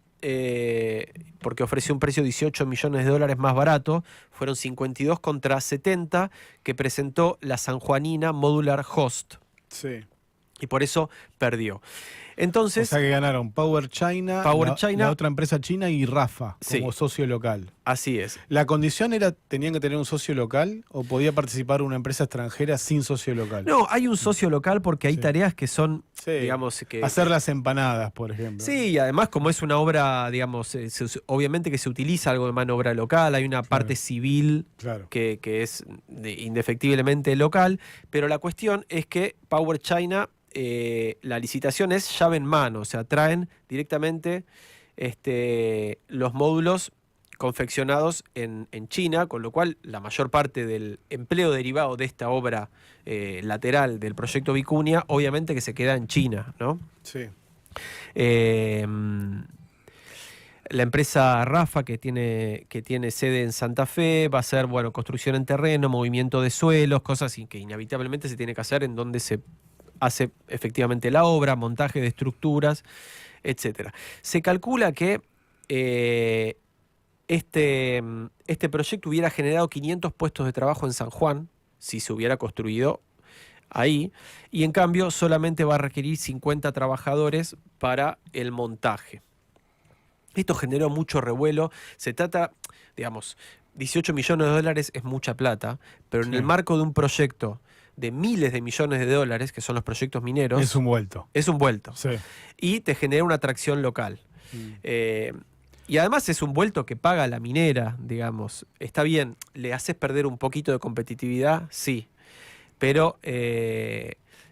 porque ofreció un precio de 18 millones de dólares más barato. Fueron 52 contra 70 que presentó la sanjuanina Modular Host. Sí. Y por eso perdió. Entonces, o sea que ganaron Power China, la otra empresa china y Rafa como socio local. Así es. ¿La condición era tenían que tener un socio local o podía participar una empresa extranjera sin socio local? No, hay un socio local porque hay tareas que son, digamos... hacer las empanadas, por ejemplo. Sí, y además como es una obra, digamos, obviamente que se utiliza algo de mano de obra local, hay una parte civil que es indefectiblemente local, pero la cuestión es que Power China... la licitación es llave en mano, o sea, traen directamente los módulos confeccionados en China, con lo cual la mayor parte del empleo derivado de esta obra lateral del proyecto Vicuña, obviamente que se queda en China, ¿no? Sí. La empresa Rafa, que tiene sede en Santa Fe, va a hacer construcción en terreno, movimiento de suelos, cosas que inevitablemente se tiene que hacer en donde se hace efectivamente la obra, montaje de estructuras, etc. Se calcula que este proyecto hubiera generado 500 puestos de trabajo en San Juan, si se hubiera construido ahí, y en cambio solamente va a requerir 50 trabajadores para el montaje. Esto generó mucho revuelo. Se trata, digamos, 18 millones de dólares es mucha plata, pero en el marco de un proyecto de miles de millones de dólares, que son los proyectos mineros. Es un vuelto. Es un vuelto. Sí. Y te genera una atracción local. Y además es un vuelto que paga la minera, digamos. Está bien, ¿le haces perder un poquito de competitividad? Sí. Pero,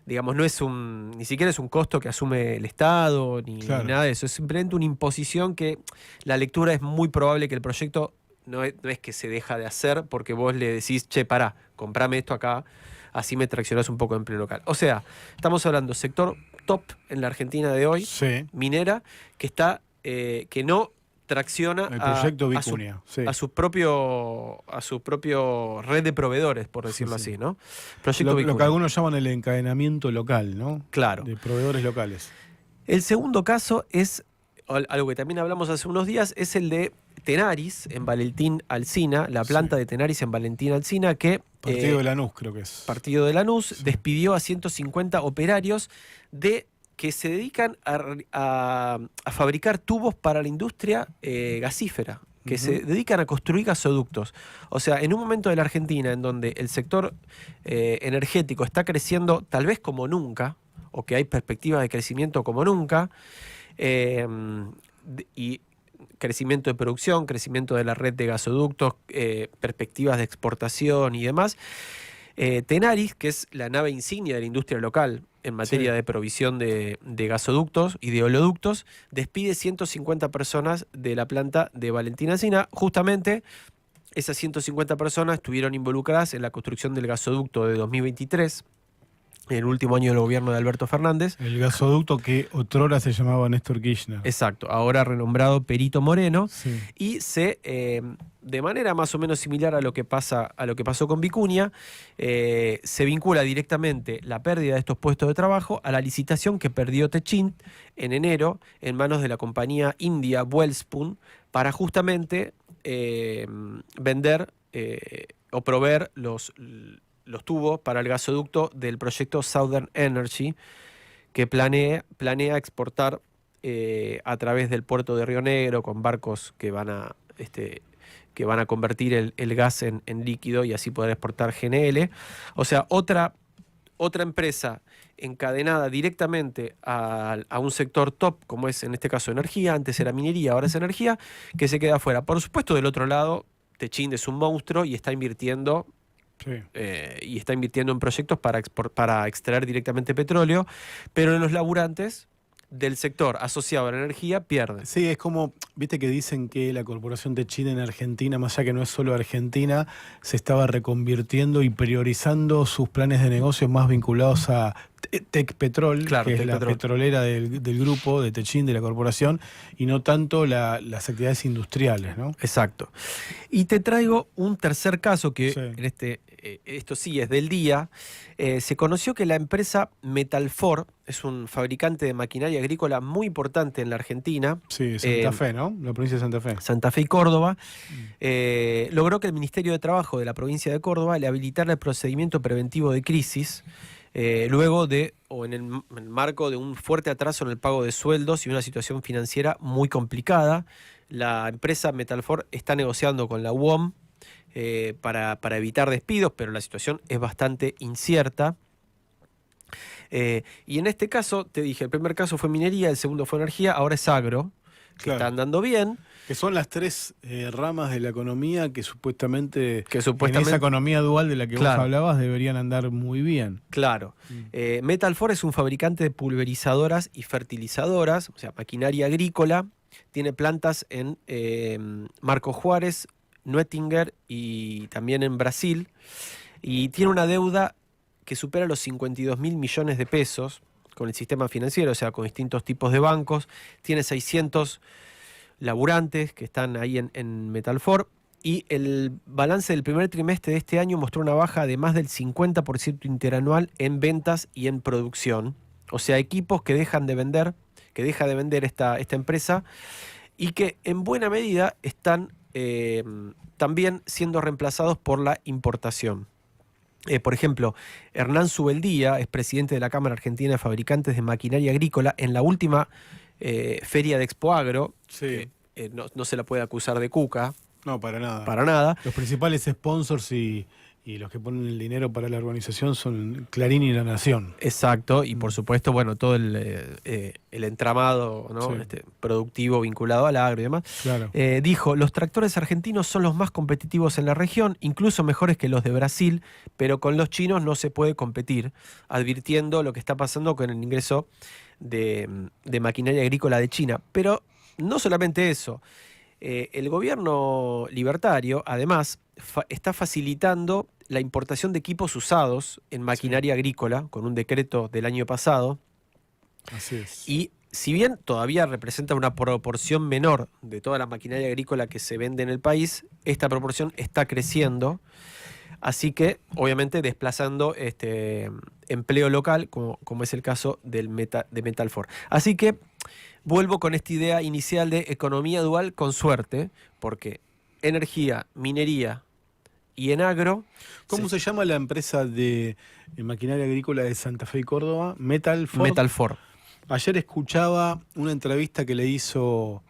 digamos, no es ni siquiera es un costo que asume el Estado, ni nada de eso. Es simplemente una imposición que la lectura es muy probable que el proyecto no es que se deja de hacer porque vos le decís, che, pará, comprame esto acá, así me traccionás un poco de empleo local. O sea, estamos hablando sector top en la Argentina de hoy, minera, que está, que no tracciona el proyecto Vicuña, a su propio red de proveedores, por decirlo así, ¿no? Proyecto lo que algunos llaman el encadenamiento local, ¿no? Claro. De proveedores locales. El segundo caso es algo que también hablamos hace unos días, es el de Tenaris en Valentín Alsina, la planta de Tenaris en Valentín Alsina, que Partido de Lanús, creo que es. Partido de Lanús despidió a 150 operarios que se dedican a fabricar tubos para la industria gasífera, que se dedican a construir gasoductos. O sea, en un momento de la Argentina en donde el sector energético está creciendo tal vez como nunca, o que hay perspectivas de crecimiento como nunca, y crecimiento de producción, crecimiento de la red de gasoductos, perspectivas de exportación y demás, Tenaris, que es la nave insignia de la industria local en materia de provisión de gasoductos y de oleoductos, despide 150 personas de la planta de Valentín Alsina. Justamente esas 150 personas estuvieron involucradas en la construcción del gasoducto de 2023, en el último año del gobierno de Alberto Fernández. El gasoducto que otrora se llamaba Néstor Kirchner. Exacto, ahora renombrado Perito Moreno. Y de manera más o menos similar a lo que pasó con Vicuña, se vincula directamente la pérdida de estos puestos de trabajo a la licitación que perdió Techint en enero en manos de la compañía india Welspun para justamente vender o proveer los tubos para el gasoducto del proyecto Southern Energy, que planea exportar a través del puerto de Río Negro con barcos que van a convertir el gas en líquido y así poder exportar GNL. O sea, otra empresa encadenada directamente a un sector top, como es en este caso energía, antes era minería, ahora es energía, que se queda afuera. Por supuesto, del otro lado, Techint es un monstruo y está invirtiendo en proyectos para extraer directamente petróleo, pero en los laburantes del sector asociado a la energía pierden. Sí, es como, viste que dicen que la corporación Techint en Argentina, más allá que no es solo Argentina, se estaba reconvirtiendo y priorizando sus planes de negocios más vinculados a Tecpetrol, que es la petrolera del grupo de Techint, de la corporación, y no tanto las actividades industriales, ¿no? Exacto. Y te traigo un tercer caso que esto sí es del día. Se conoció que la empresa Metalfor es un fabricante de maquinaria agrícola muy importante en la Argentina. Sí, Santa Fe, ¿no? La provincia de Santa Fe. Santa Fe y Córdoba. Logró que el Ministerio de Trabajo de la provincia de Córdoba le habilitara el procedimiento preventivo de crisis luego en el marco de un fuerte atraso en el pago de sueldos y una situación financiera muy complicada. La empresa Metalfor está negociando con la UOM para evitar despidos, pero la situación es bastante incierta. Y en este caso, te dije, el primer caso fue minería, el segundo fue energía, ahora es agro, que está andando bien. Que son las tres ramas de la economía que supuestamente en esa economía dual de la que vos hablabas deberían andar muy bien. Claro. Metalfor es un fabricante de pulverizadoras y fertilizadoras, o sea, maquinaria agrícola. Tiene plantas en Marcos Juárez, Nuettinger y también en Brasil. Y tiene una deuda que supera los 52.000 millones de pesos con el sistema financiero, o sea, con distintos tipos de bancos. Tiene 600 laburantes que están ahí en Metalfor, y el balance del primer trimestre de este año mostró una baja de más del 50% interanual en ventas y en producción. O sea, equipos que deja de vender esta empresa y que en buena medida están también siendo reemplazados por la importación. Por ejemplo, Hernán Subeldía es presidente de la Cámara Argentina de Fabricantes de Maquinaria Agrícola. En la última feria de Expo Agro, no se la puede acusar de cuca. No, para nada. Para nada. Los principales sponsors y y los que ponen el dinero para la organización son Clarín y La Nación. Exacto, y por supuesto, bueno, todo el entramado, ¿no? Sí. Productivo vinculado al agro y demás. Claro. Dijo, los tractores argentinos son los más competitivos en la región, incluso mejores que los de Brasil, pero con los chinos no se puede competir, advirtiendo lo que está pasando con el ingreso de maquinaria agrícola de China. Pero no solamente eso, el gobierno libertario, además, está facilitando la importación de equipos usados en maquinaria agrícola, con un decreto del año pasado. Así es. Y si bien todavía representa una proporción menor de toda la maquinaria agrícola que se vende en el país, esta proporción está creciendo, así que obviamente desplazando empleo local, como es el caso de Metalfor. Así que vuelvo con esta idea inicial de economía dual con suerte, porque energía, minería y en agro... ¿Cómo se llama la empresa de maquinaria agrícola de Santa Fe y Córdoba? Metalfor. Ayer escuchaba una entrevista que le hizo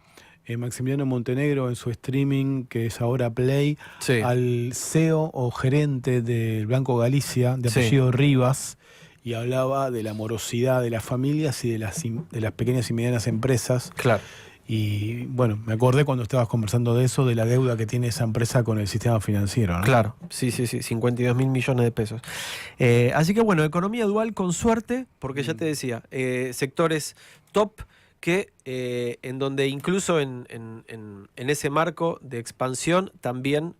Maximiliano Montenegro en su streaming, que es ahora Play, Sí. al CEO o gerente del Banco Galicia, de apellido Rivas, y hablaba de la morosidad de las familias y de las pequeñas y medianas empresas. Claro. Y bueno, me acordé cuando estabas conversando de eso, de la deuda que tiene esa empresa con el sistema financiero, ¿no? Claro, sí, 52.000 millones de pesos. Así que bueno, economía dual con suerte, porque ya te decía, sectores top que en donde incluso en ese marco de expansión también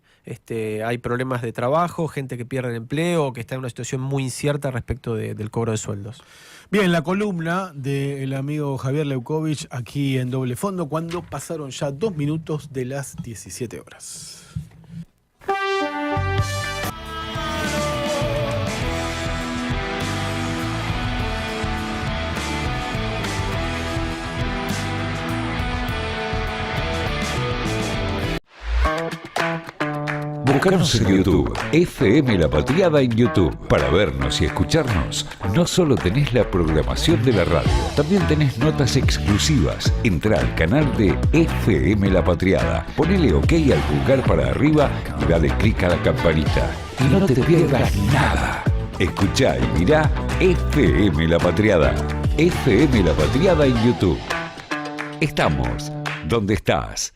hay problemas de trabajo, gente que pierde el empleo, que está en una situación muy incierta respecto del cobro de sueldos. Bien, la columna del amigo Javier Leucovich aquí en Doble Fondo, cuando pasaron ya 2 minutos de las 17 horas. Búscanos en YouTube, FM La Patriada en YouTube. Para vernos y escucharnos, no solo tenés la programación de la radio, también tenés notas exclusivas. Entrá al canal de FM La Patriada, ponele OK al pulgar para arriba y dale clic a la campanita. Y no te pierdas nada. Escuchá y mirá FM La Patriada. FM La Patriada en YouTube. Estamos donde estás.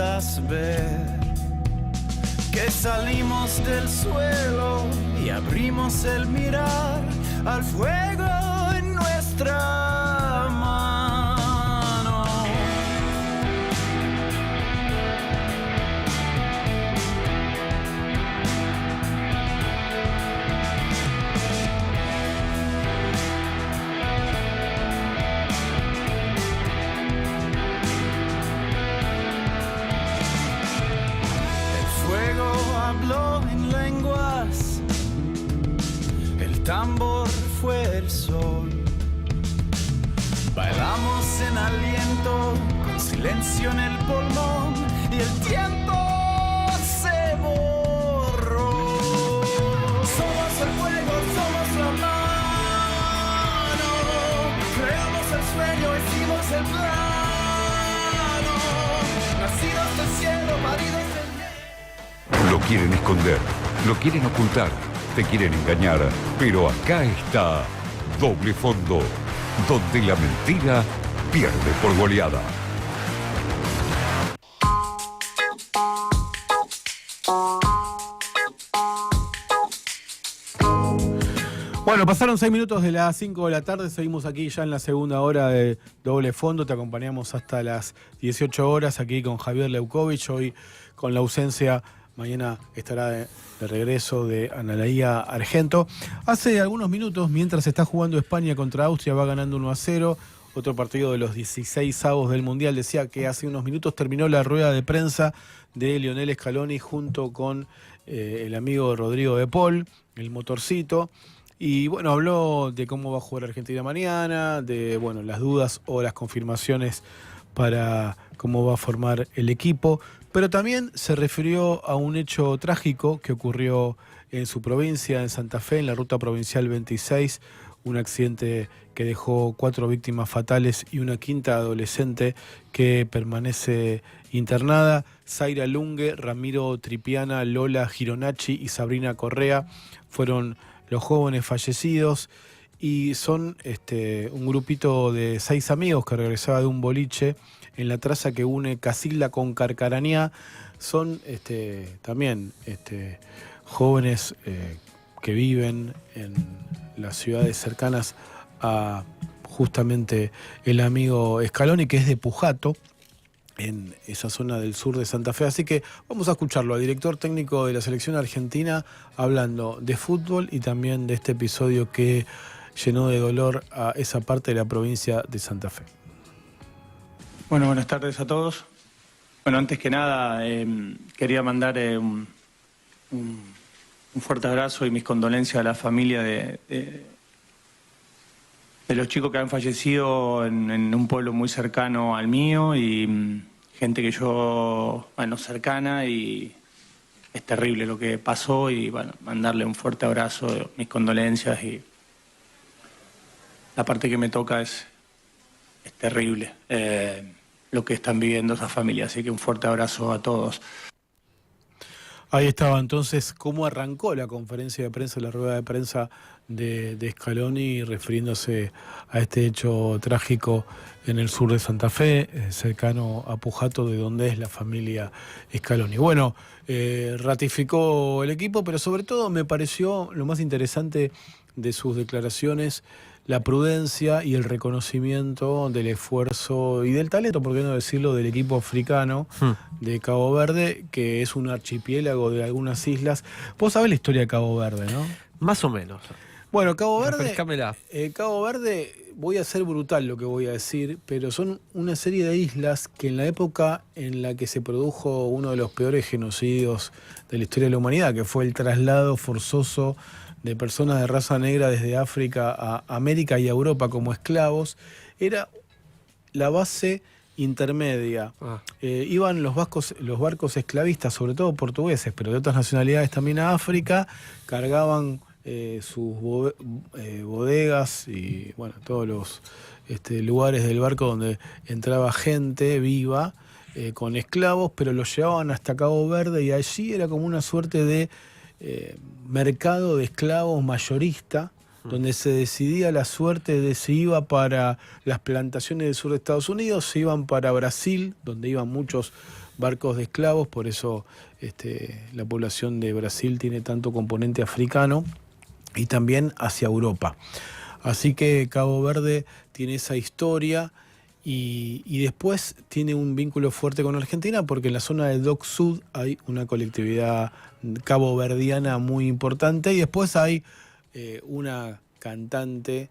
espaldas ver que salimos del suelo y abrimos el mirar al fuego en nuestra mano. Habló en lenguas, el tambor fue el sol. Bailamos en aliento, con silencio en el pulmón, y el tiempo se borró. Somos el fuego, somos la mano, creamos el sueño, hicimos el plano, nacidos del cielo, paridos del... Lo quieren esconder, lo quieren ocultar, te quieren engañar, pero acá está Doble Fondo, donde la mentira pierde por goleada. Bueno, pasaron 6 minutos de las 5 de la tarde, seguimos aquí ya en la segunda hora de Doble Fondo, te acompañamos hasta las 18 horas aquí con Javier Leucovich, hoy con la ausencia. Mañana estará de regreso de Analía Argento. Hace algunos minutos, mientras está jugando España contra Austria, va ganando 1-0. Otro partido de los 16avos del Mundial. Decía que hace unos minutos terminó la rueda de prensa de Lionel Scaloni junto con el amigo Rodrigo de Paul, el motorcito. Y bueno, habló de cómo va a jugar Argentina mañana, de bueno, las dudas o las confirmaciones para cómo va a formar el equipo. Pero también se refirió a un hecho trágico que ocurrió en su provincia, en Santa Fe, en la ruta provincial 26, un accidente que dejó 4 víctimas fatales y una quinta adolescente que permanece internada. Zaira Lungue, Ramiro Tripiana, Lola Gironacci y Sabrina Correa fueron los jóvenes fallecidos y son un grupito de 6 amigos que regresaba de un boliche en la traza que une Casilda con Carcarañá. Son también jóvenes que viven en las ciudades cercanas a justamente el amigo Scaloni, que es de Pujato, en esa zona del sur de Santa Fe. Así que vamos a escucharlo al director técnico de la selección argentina hablando de fútbol y también de este episodio que llenó de dolor a esa parte de la provincia de Santa Fe. Bueno, buenas tardes a todos. Bueno, antes que nada, quería mandar un fuerte abrazo y mis condolencias a la familia de los chicos que han fallecido en un pueblo muy cercano al mío y gente que yo, bueno, cercana, y es terrible lo que pasó y bueno, mandarle un fuerte abrazo, mis condolencias, y la parte que me toca es terrible. Lo que están viviendo esas familias, así que un fuerte abrazo a todos. Ahí estaba entonces cómo arrancó la conferencia de prensa, la rueda de prensa de Scaloni, refiriéndose a este hecho trágico en el sur de Santa Fe, cercano a Pujato, de donde es la familia Scaloni. Bueno, ratificó el equipo, pero sobre todo me pareció lo más interesante de sus declaraciones la prudencia y el reconocimiento del esfuerzo y del talento, por qué no decirlo, del equipo africano de Cabo Verde, que es un archipiélago de algunas islas. Vos sabés la historia de Cabo Verde, ¿no? Más o menos. Bueno, Cabo Verde, voy a ser brutal lo que voy a decir, pero son una serie de islas que en la época en la que se produjo uno de los peores genocidios de la historia de la humanidad, que fue el traslado forzoso de personas de raza negra desde África a América y a Europa como esclavos, era la base intermedia. Iban los barcos esclavistas, sobre todo portugueses, pero de otras nacionalidades también a África, cargaban sus bodegas y bueno, todos los lugares del barco donde entraba gente viva con esclavos, pero los llevaban hasta Cabo Verde y allí era como una suerte de mercado de esclavos mayorista, donde se decidía la suerte de si iba para las plantaciones del sur de Estados Unidos, si iban para Brasil, donde iban muchos barcos de esclavos, por eso la población de Brasil tiene tanto componente africano y también hacia Europa. Así que Cabo Verde tiene esa historia y después tiene un vínculo fuerte con Argentina porque en la zona del Dock Sud hay una colectividad caboverdiana muy importante y después hay una cantante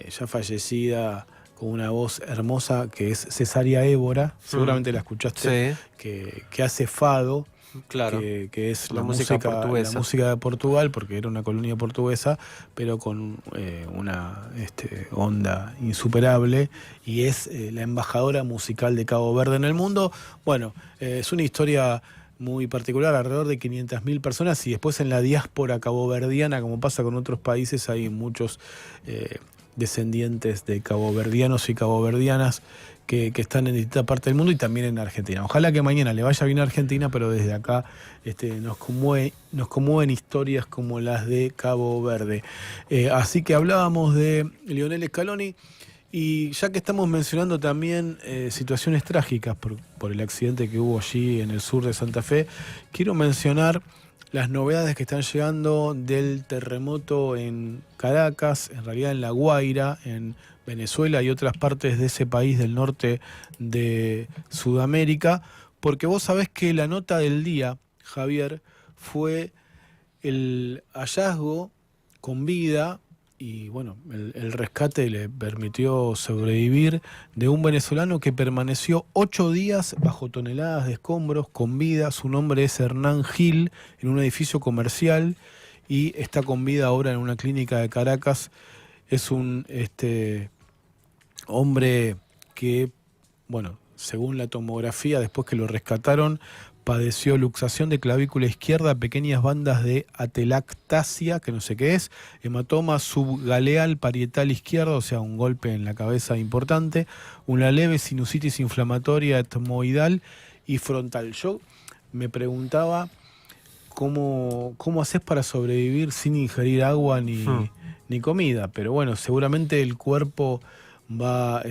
ya fallecida con una voz hermosa que es Cesaria Évora, seguramente la escuchaste, que hace fado. Claro. Que es la música portuguesa. La música de Portugal, porque era una colonia portuguesa, pero con una onda insuperable, y es la embajadora musical de Cabo Verde en el mundo. Bueno, es una historia muy particular, alrededor de 500.000 personas, y después en la diáspora caboverdiana, como pasa con otros países, hay muchos descendientes de caboverdianos y caboverdianas que están en distintas partes del mundo y también en Argentina. Ojalá que mañana le vaya bien a Argentina, pero desde acá nos conmueven historias como las de Cabo Verde. Así que hablábamos de Lionel Scaloni, y ya que estamos mencionando también situaciones trágicas por el accidente que hubo allí en el sur de Santa Fe, quiero mencionar las novedades que están llegando del terremoto en Caracas, en realidad en La Guaira, en Venezuela y otras partes de ese país del norte de Sudamérica, porque vos sabés que la nota del día, Javier, fue el hallazgo con vida y bueno, el rescate le permitió sobrevivir de un venezolano que permaneció 8 días bajo toneladas de escombros con vida. Su nombre es Hernán Gil, en un edificio comercial, y está con vida ahora en una clínica de Caracas. Es un hombre que, bueno, según la tomografía, después que lo rescataron, padeció luxación de clavícula izquierda, pequeñas bandas de atelactasia, que no sé qué es, hematoma subgaleal parietal izquierdo, o sea, un golpe en la cabeza importante, una leve sinusitis inflamatoria etmoidal y frontal. Yo me preguntaba cómo haces para sobrevivir sin ingerir agua ni comida, pero bueno, seguramente el cuerpo va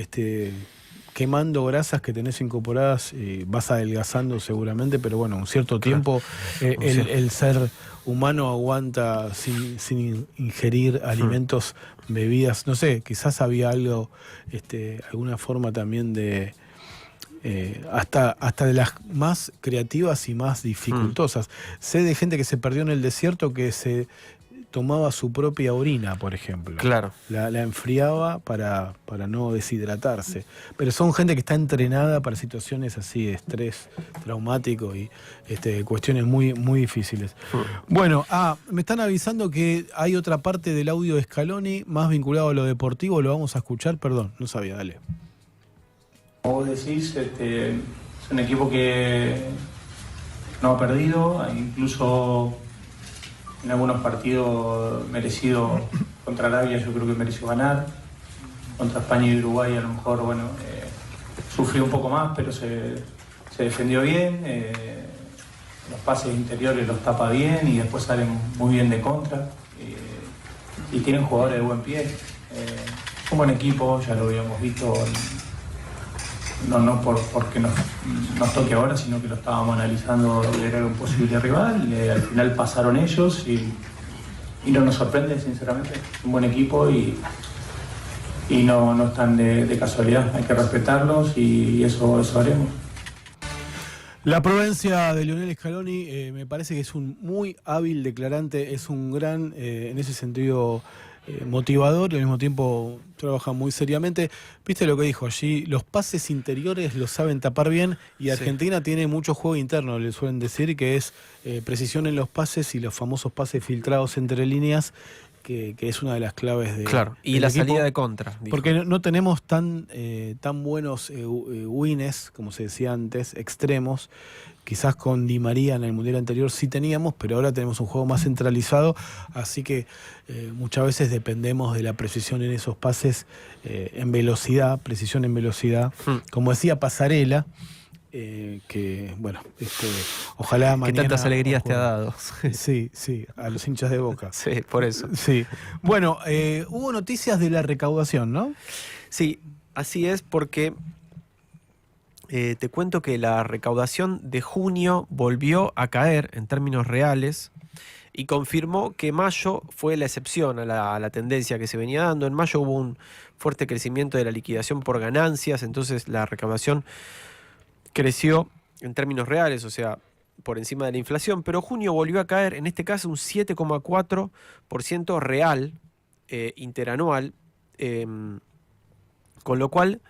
quemando grasas que tenés incorporadas, vas adelgazando seguramente, pero bueno, un cierto tiempo el ser humano aguanta sin ingerir alimentos, bebidas, no sé, quizás había algo, alguna forma también de hasta de las más creativas y más dificultosas. Sé de gente que se perdió en el desierto, que se tomaba su propia orina, por ejemplo. Claro. La enfriaba para no deshidratarse. Pero son gente que está entrenada para situaciones así de estrés traumático y cuestiones muy, muy difíciles. Bueno, me están avisando que hay otra parte del audio de Scaloni más vinculado a lo deportivo. Lo vamos a escuchar. Perdón, no sabía, dale. Como vos decís, es un equipo que no ha perdido, incluso en algunos partidos merecido. Contra Arabia yo creo que mereció ganar, contra España y Uruguay a lo mejor sufrió un poco más, pero se defendió bien, los pases interiores los tapa bien y después salen muy bien de contra, y tienen jugadores de buen pie. Un buen equipo, ya lo habíamos visto, no porque nos toque ahora, sino que lo estábamos analizando, era un posible rival, al final pasaron ellos y no nos sorprende, sinceramente. Es un buen equipo y no están de casualidad, hay que respetarlos y eso haremos. La prudencia de Lionel Scaloni me parece que es un muy hábil declarante, es un gran, en ese sentido, motivador, y al mismo tiempo trabaja muy seriamente. ¿Viste lo que dijo allí? Los pases interiores los saben tapar bien, y Argentina tiene mucho juego interno, le suelen decir, que es precisión en los pases y los famosos pases filtrados entre líneas, que es una de las claves de... Claro, y la salida de contra. Dijo. Porque no tenemos tan buenos wines, como se decía antes, extremos. Quizás con Di María en el Mundial anterior sí teníamos, pero ahora tenemos un juego más centralizado, así que muchas veces dependemos de la precisión en esos pases, en velocidad, precisión en velocidad. Como decía Pasarela, que bueno, ojalá mañana... Que tantas alegrías te ha dado. Sí, a los hinchas de Boca. Sí, por eso. Sí. Bueno, hubo noticias de la recaudación, ¿no? Sí, así es, porque te cuento que la recaudación de junio volvió a caer en términos reales y confirmó que mayo fue la excepción a la tendencia que se venía dando. En mayo hubo un fuerte crecimiento de la liquidación por ganancias, entonces la recaudación creció en términos reales, o sea, por encima de la inflación, pero junio volvió a caer, en este caso un 7,4% real interanual, con lo cual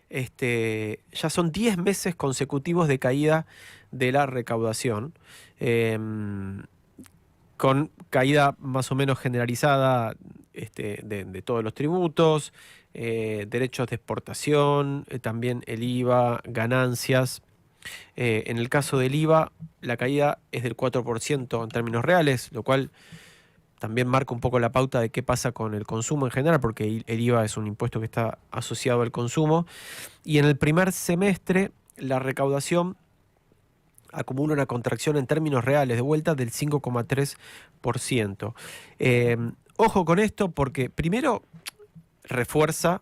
ya son 10 meses consecutivos de caída de la recaudación, con caída más o menos generalizada de todos los tributos, derechos de exportación, también el IVA, ganancias. En el caso del IVA, la caída es del 4% en términos reales, lo cual también marca un poco la pauta de qué pasa con el consumo en general, porque el IVA es un impuesto que está asociado al consumo. Y en el primer semestre, la recaudación acumula una contracción en términos reales de vuelta del 5,3%. Ojo con esto porque primero refuerza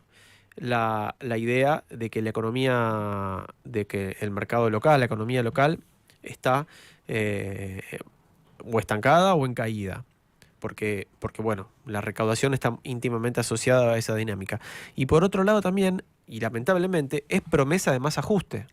la idea de que la economía, de que el mercado local, la economía local está o estancada o en caída. Porque bueno, la recaudación está íntimamente asociada a esa dinámica. Y por otro lado también, y lamentablemente, es promesa de más ajuste.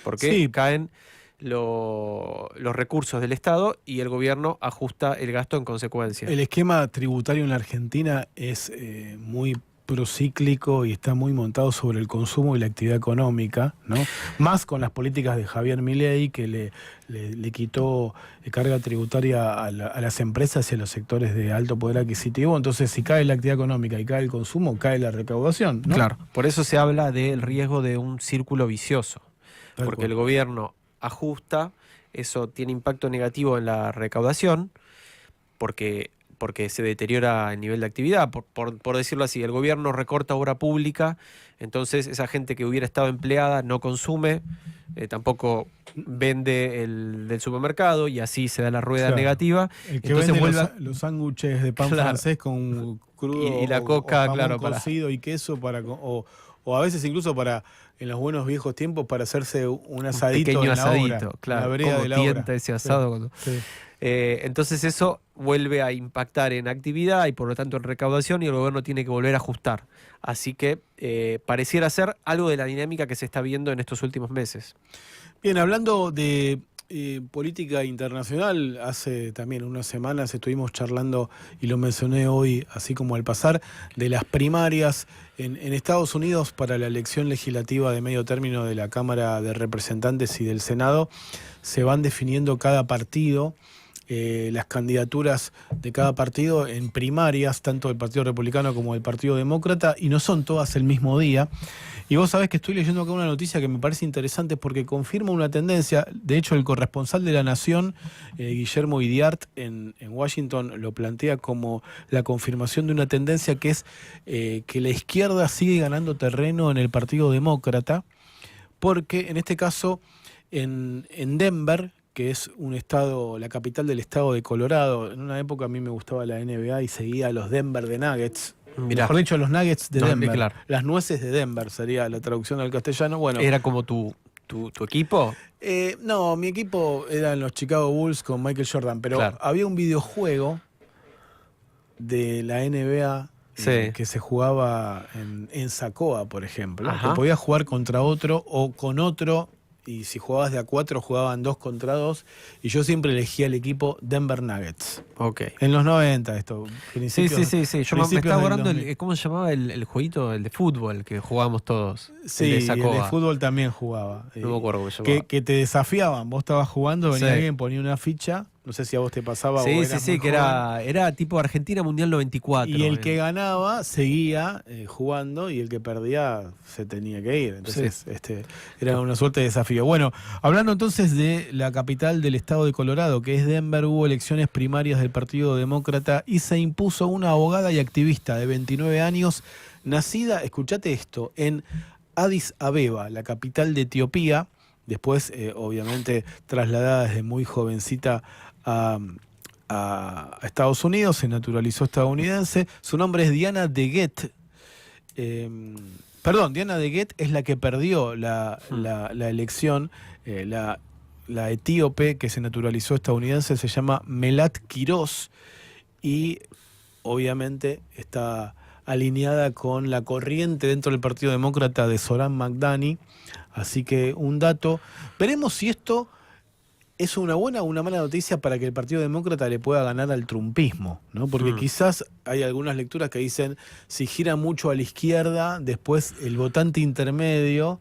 Porque Sí. caen los recursos del Estado y el gobierno ajusta el gasto en consecuencia. El esquema tributario en la Argentina es muy procíclico y está muy montado sobre el consumo y la actividad económica, ¿no? Más con las políticas de Javier Milei, que le quitó carga tributaria a las empresas y a los sectores de alto poder adquisitivo. Entonces, si cae la actividad económica y cae el consumo, cae la recaudación, ¿no? Claro, por eso se habla del riesgo de un círculo vicioso, Tal porque cual. el gobierno ajusta, eso tiene impacto negativo en la recaudación, porque se deteriora el nivel de actividad. Por decirlo así, el gobierno recorta obra pública, entonces esa gente que hubiera estado empleada no consume, tampoco vende el del supermercado y así se da la rueda Claro. negativa. El que Entonces vende los sándwiches de pan Claro. francés con crudo Y la o coca, jamón claro, cocido y queso o a veces incluso para, en los buenos viejos tiempos, para hacerse un asadito pequeño en la asadito, obra, claro, en la vereda como de la tienta obra. ese asado cuando- Sí. Entonces eso vuelve a impactar en actividad y por lo tanto en recaudación y el gobierno tiene que volver a ajustar. Así que pareciera ser algo de la dinámica que se está viendo en estos últimos meses. Bien, hablando de política internacional, hace también unas semanas estuvimos charlando, y lo mencioné hoy, así como al pasar, de las primarias en Estados Unidos para la elección legislativa de medio término de la Cámara de Representantes y del Senado. Se van definiendo cada partido, las candidaturas de cada partido en primarias, tanto del Partido Republicano como del Partido Demócrata, y no son todas el mismo día. Y vos sabés que estoy leyendo acá una noticia que me parece interesante porque confirma una tendencia. De hecho, el corresponsal de La Nación, Guillermo Idiart, en Washington, lo plantea como la confirmación de una tendencia que es que la izquierda sigue ganando terreno en el Partido Demócrata, porque en este caso en Denver, que es un estado, la capital del estado de Colorado, en una época a mí me gustaba la NBA y seguía a los Denver de Nuggets. Mirá. Mejor dicho, los Nuggets de No, Denver. claro. Las nueces de Denver sería la traducción al castellano. Bueno, ¿Era como tu equipo? no, mi equipo eran los Chicago Bulls con Michael Jordan, pero Claro. había un videojuego de la NBA Sí. que se jugaba en Sacoa, por ejemplo, Ajá. que podías jugar contra otro o con otro, y si jugabas de a 4 jugaban 2 contra 2, y yo siempre elegía el equipo Denver Nuggets. Ok. En los 90 esto. Sí. Yo me principios estaba del acordando, 2000. ¿cómo se llamaba el jueguito, el de fútbol que jugábamos todos? Sí, el de el de Sacoa. fútbol también jugaba. No me acuerdo cómo se llamaba. Que te desafiaban. Vos estabas jugando, venía Sí. alguien, ponía una ficha. No sé si a vos te pasaba o Sí, eras muy que joven. era tipo Argentina Mundial 94. Y el que ganaba seguía jugando y el que perdía se tenía que ir. Entonces, era una suerte de desafío. Bueno, hablando entonces de la capital del estado de Colorado, que es Denver, hubo elecciones primarias del Partido Demócrata y se impuso una abogada y activista de 29 años, nacida, escuchate esto, en Addis Abeba, la capital de Etiopía, después obviamente trasladada desde muy jovencita a Estados Unidos, se naturalizó estadounidense. Su nombre es Diana DeGette, Perdón, Diana de Guet es la que perdió la elección. La etíope que se naturalizó estadounidense se llama Melat Quiroz y obviamente está alineada con la corriente dentro del Partido Demócrata de Zoran Mamdani. Así que un dato. Veremos si esto es una buena o una mala noticia para que el Partido Demócrata le pueda ganar al trumpismo, ¿no? Porque quizás hay algunas lecturas que dicen si gira mucho a la izquierda, después el votante intermedio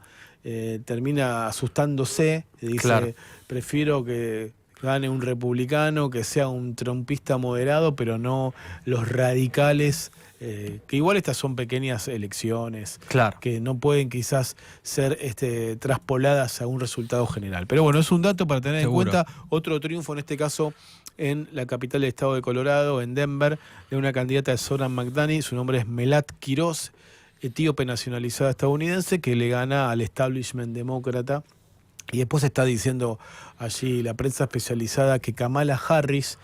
termina asustándose y dice, claro, prefiero que gane un republicano, que sea un trumpista moderado, pero no los radicales, que igual estas son pequeñas elecciones, claro, que no pueden quizás ser traspoladas a un resultado general. Pero bueno, es un dato para tener en cuenta. Otro triunfo, en este caso en la capital del estado de Colorado, en Denver, de una candidata de Zoran Mamdani. Su nombre es Melat Quiroz, etíope nacionalizada estadounidense, que le gana al establishment demócrata. Y después está diciendo allí la prensa especializada que Kamala Harris,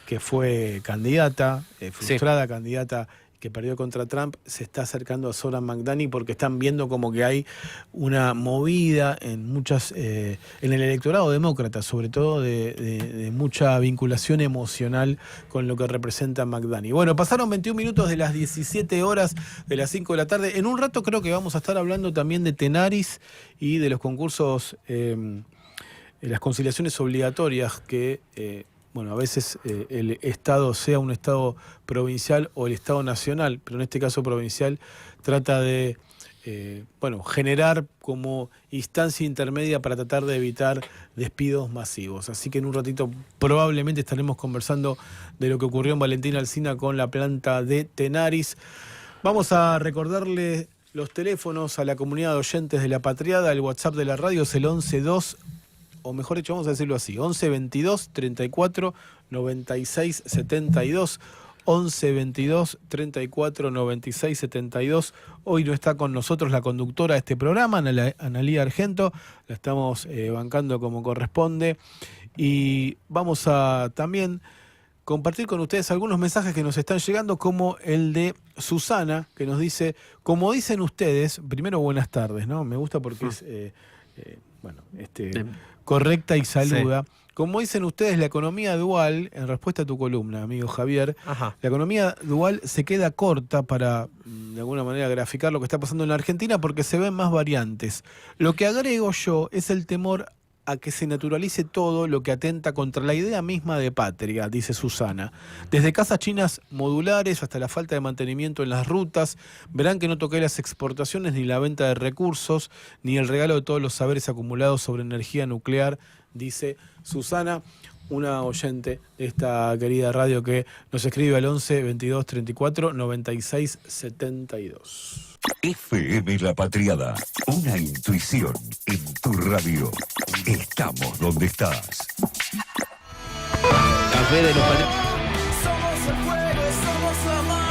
que fue candidata, frustrada candidata, que perdió contra Trump, se está acercando a Zoran Mamdani porque están viendo como que hay una movida en en el electorado demócrata, sobre todo de mucha vinculación emocional con lo que representa Mamdani. Bueno, pasaron 21 minutos de las 17 horas de las 5 de la tarde. En un rato creo que vamos a estar hablando también de Tenaris y de los concursos, las conciliaciones obligatorias que... a veces el Estado, sea un Estado provincial o el Estado nacional, pero en este caso provincial, trata de generar como instancia intermedia para tratar de evitar despidos masivos. Así que en un ratito probablemente estaremos conversando de lo que ocurrió en Valentín Alsina con la planta de Tenaris. Vamos a recordarle los teléfonos a la comunidad de oyentes de La Patriada. El WhatsApp de la radio es el 11-2, o mejor dicho, vamos a decirlo así, 11 22 34 96 72, 11 22 34 96 72. Hoy no está con nosotros la conductora de este programa, Analía Argento, la estamos bancando como corresponde, y vamos a también compartir con ustedes algunos mensajes que nos están llegando, como el de Susana, que nos dice, como dicen ustedes, primero buenas tardes, ¿no? Me gusta porque es... correcta y saluda. Sí. Como dicen ustedes, la economía dual, en respuesta a tu columna, amigo Javier, la economía dual se queda corta para, de alguna manera, graficar lo que está pasando en la Argentina porque se ven más variantes. Lo que agrego yo es el temor a que se naturalice todo lo que atenta contra la idea misma de patria, dice Susana. Desde casas chinas modulares hasta la falta de mantenimiento en las rutas, verán que no toqué las exportaciones ni la venta de recursos, ni el regalo de todos los saberes acumulados sobre energía nuclear, dice Susana, una oyente de esta querida radio que nos escribe al 11 22 34 96 72. FM La Patriada, una intuición en tu radio. Estamos donde estás. Café de los Somos el fuego, somos la mano.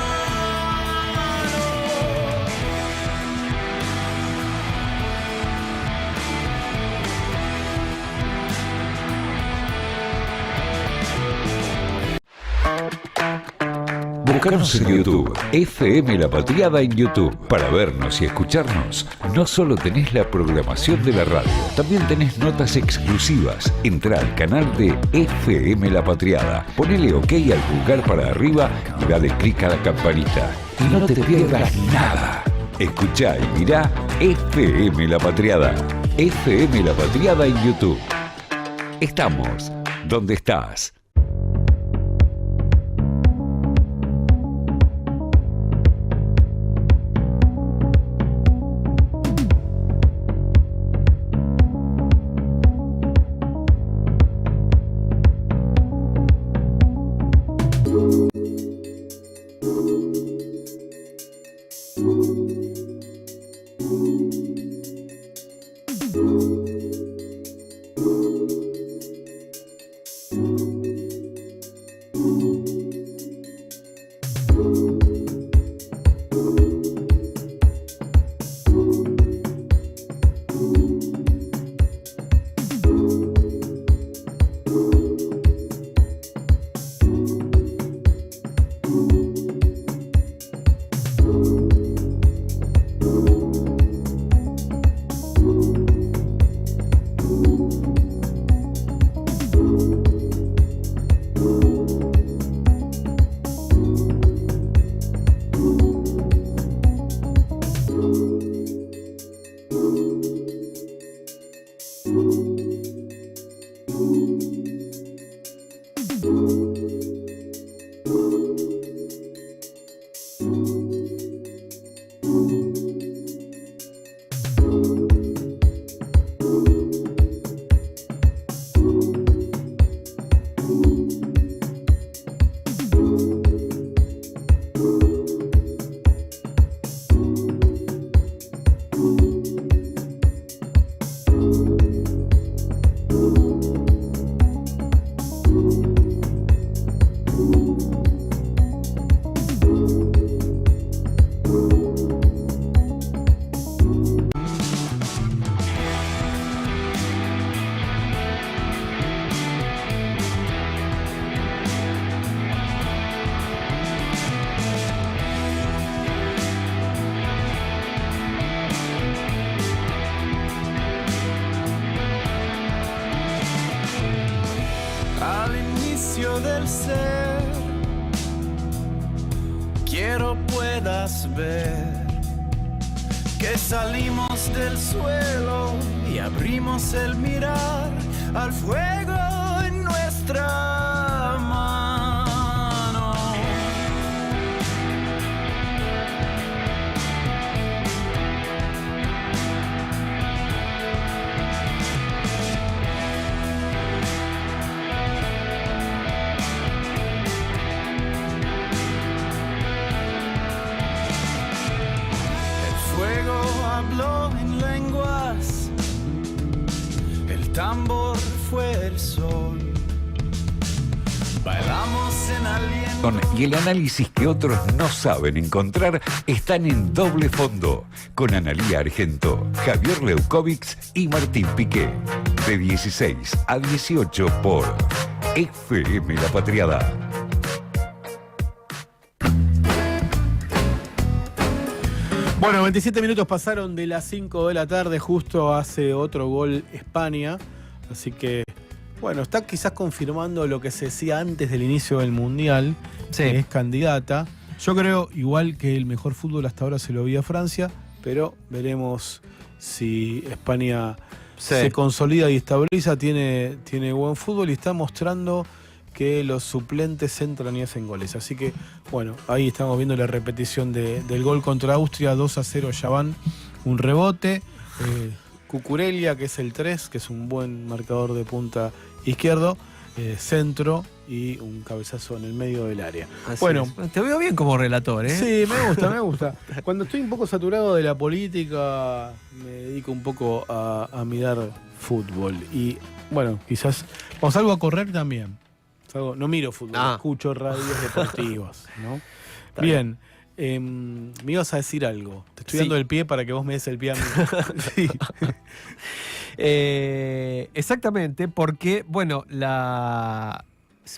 Búscanos en YouTube, FM La Patriada en YouTube. Para vernos y escucharnos, no solo tenés la programación de la radio, también tenés notas exclusivas. Entrá al canal de FM La Patriada, ponele OK al pulgar para arriba y dale clic a la campanita. Y no te pierdas nada. Escuchá y mirá FM La Patriada. FM La Patriada en YouTube. Estamos donde estás. nacer. Quiero puedas ver que salimos del suelo y abrimos el mirar al fuego en nuestra mano. Fuego habló en lenguas, el tambor fue el sol. Bailamos en aliento. Y el análisis que otros no saben encontrar están en Doble Fondo, con Analía Argento, Javier Leukovics y Martín Piqué. De 16 a 18 por FM La Patriada. Bueno, 27 minutos pasaron de las 5 de la tarde, justo hace otro gol España, así que, bueno, está quizás confirmando lo que se decía antes del inicio del Mundial, que es candidata. Yo creo, igual que el mejor fútbol hasta ahora se lo vi a Francia, pero veremos si España se consolida y estabiliza, tiene buen fútbol y está mostrando que los suplentes entran y hacen goles. Así que, bueno, ahí estamos viendo la repetición del gol contra Austria, 2-0 ya van, un rebote. Cucurella, que es el 3, que es un buen marcador de punta izquierdo, centro y un cabezazo en el medio del área. Así bueno, es. Te veo bien como relator, ¿eh? Sí, me gusta. Cuando estoy un poco saturado de la política, me dedico un poco a mirar fútbol. Y, bueno, quizás, cuando salgo a correr también. No miro fútbol, escucho radios deportivas, ¿no? Bien, me ibas a decir algo. Te estoy dando el pie para que vos me des el pie a mí. Sí. Exactamente, porque, bueno,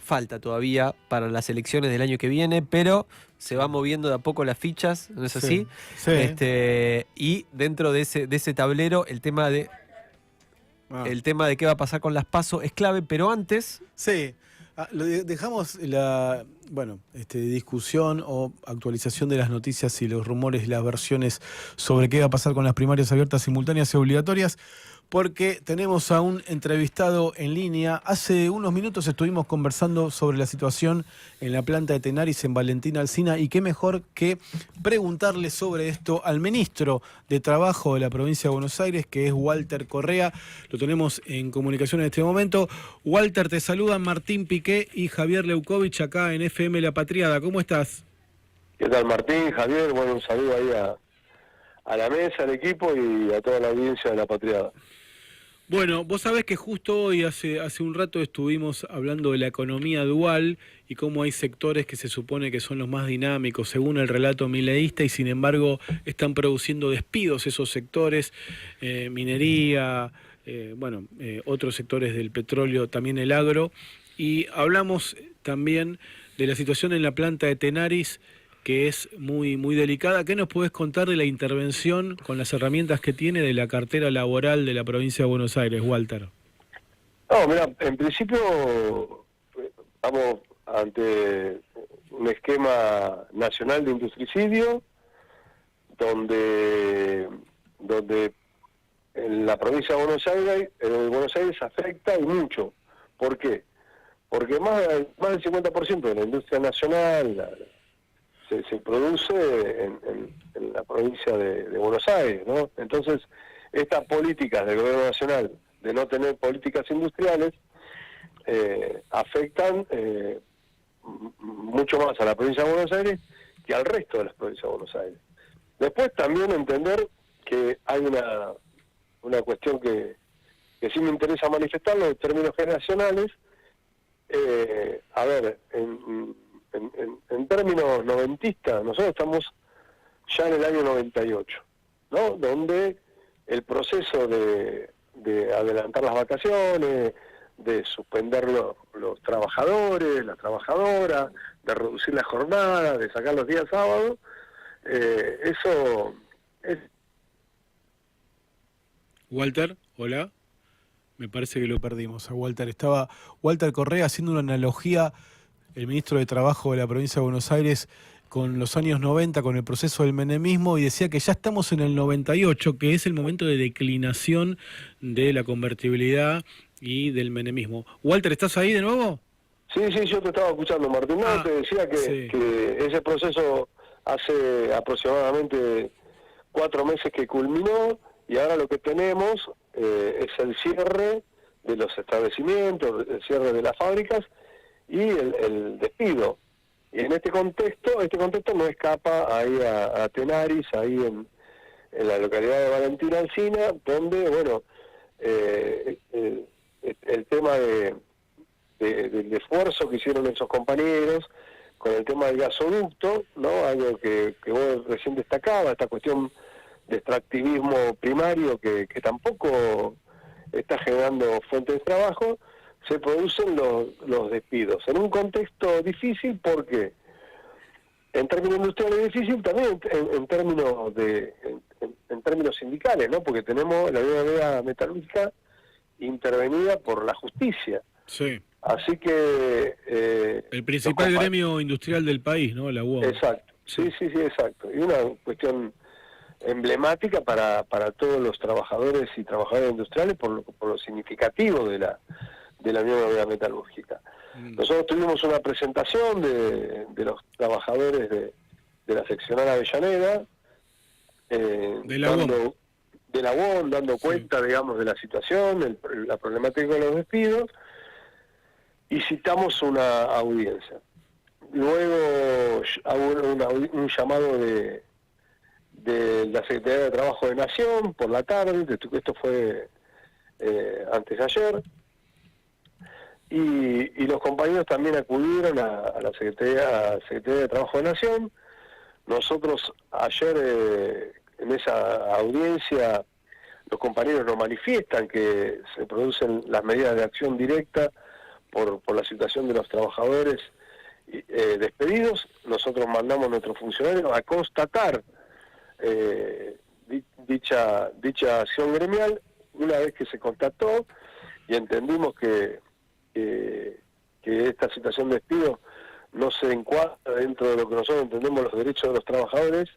falta todavía para las elecciones del año que viene, pero se va moviendo de a poco las fichas, ¿no es así? Sí. Y dentro de ese tablero, el tema de qué va a pasar con las PASO es clave, pero antes... Sí. Dejamos la discusión o actualización de las noticias y los rumores y las versiones sobre qué va a pasar con las primarias abiertas, simultáneas y obligatorias, porque tenemos a un entrevistado en línea. Hace unos minutos estuvimos conversando sobre la situación en la planta de Tenaris en Valentín Alsina, y qué mejor que preguntarle sobre esto al ministro de Trabajo de la provincia de Buenos Aires, que es Walter Correa. Lo tenemos en comunicación en este momento. Walter, te saludan Martín Piqué y Javier Leukovics acá en FM La Patriada. ¿Cómo estás? ¿Qué tal, Martín? Javier, bueno, un saludo ahí a la mesa, al equipo y a toda la audiencia de La Patriada. Bueno, vos sabés que justo hoy, hace un rato, estuvimos hablando de la economía dual y cómo hay sectores que se supone que son los más dinámicos según el relato mileísta y sin embargo están produciendo despidos esos sectores, minería, otros sectores del petróleo, también el agro. Y hablamos también de la situación en la planta de Tenaris, que es muy, muy delicada. ¿Qué nos podés contar de la intervención con las herramientas que tiene de la cartera laboral de la provincia de Buenos Aires, Walter? No, mira, en principio estamos ante un esquema nacional de industricidio donde en la provincia de Buenos Aires afecta y mucho. ¿Por qué? Porque más del 50% de la industria nacional se produce en la provincia de Buenos Aires, ¿no? Entonces, estas políticas del gobierno nacional de no tener políticas industriales afectan mucho más a la provincia de Buenos Aires que al resto de las provincias de Buenos Aires. Después también entender que hay una cuestión que sí me interesa manifestarlo en términos generacionales. En términos noventistas, nosotros estamos ya en el año 98, ¿no? Donde el proceso de adelantar las vacaciones, de suspender los trabajadores, las trabajadoras, de reducir la jornada, de sacar los días sábados, eso es... Walter, hola. Me parece que lo perdimos a Walter. Estaba Walter Correa haciendo una analogía el ministro de Trabajo de la provincia de Buenos Aires con los años 90, con el proceso del menemismo, y decía que ya estamos en el 98, que es el momento de declinación de la convertibilidad y del menemismo. Walter, ¿estás ahí de nuevo? Sí, yo te estaba escuchando, Martín. No, te decía que ese proceso hace aproximadamente 4 meses que culminó, y ahora lo que tenemos es el cierre de los establecimientos, el cierre de las fábricas y el despido. Y en este contexto no escapa ahí a Tenaris, ahí en la localidad de Valentina Alsina, donde, bueno, el tema del esfuerzo que hicieron esos compañeros con el tema del gasoducto, ¿no? Algo que vos recién destacabas, esta cuestión de extractivismo primario que tampoco está generando fuentes de trabajo, se producen los despidos. En un contexto difícil, porque en términos industriales difícil, también en términos en términos sindicales, ¿no? Porque tenemos la Unión Metalúrgica intervenida por la justicia. Sí. Así que... el principal gremio industrial del país, ¿no? La UOM. Exacto, sí, exacto. Y una cuestión emblemática para todos los trabajadores y trabajadoras industriales por lo significativo de la Unión Metalúrgica. Nosotros tuvimos una presentación de los trabajadores de la seccional Avellaneda, de la UOM, dando cuenta, digamos, de la situación, la problemática de los despidos, y citamos una audiencia. Luego hubo un llamado de la Secretaría de Trabajo de Nación por la tarde, esto fue antes de ayer, y los compañeros también acudieron a la Secretaría de Trabajo de Nación. Nosotros ayer en esa audiencia los compañeros nos manifiestan que se producen las medidas de acción directa por la situación de los trabajadores despedidos. Nosotros mandamos a nuestros funcionarios a constatar dicha acción gremial. Una vez que se constató y entendimos que esta situación de despido no se encuadra dentro de lo que nosotros entendemos los derechos de los trabajadores,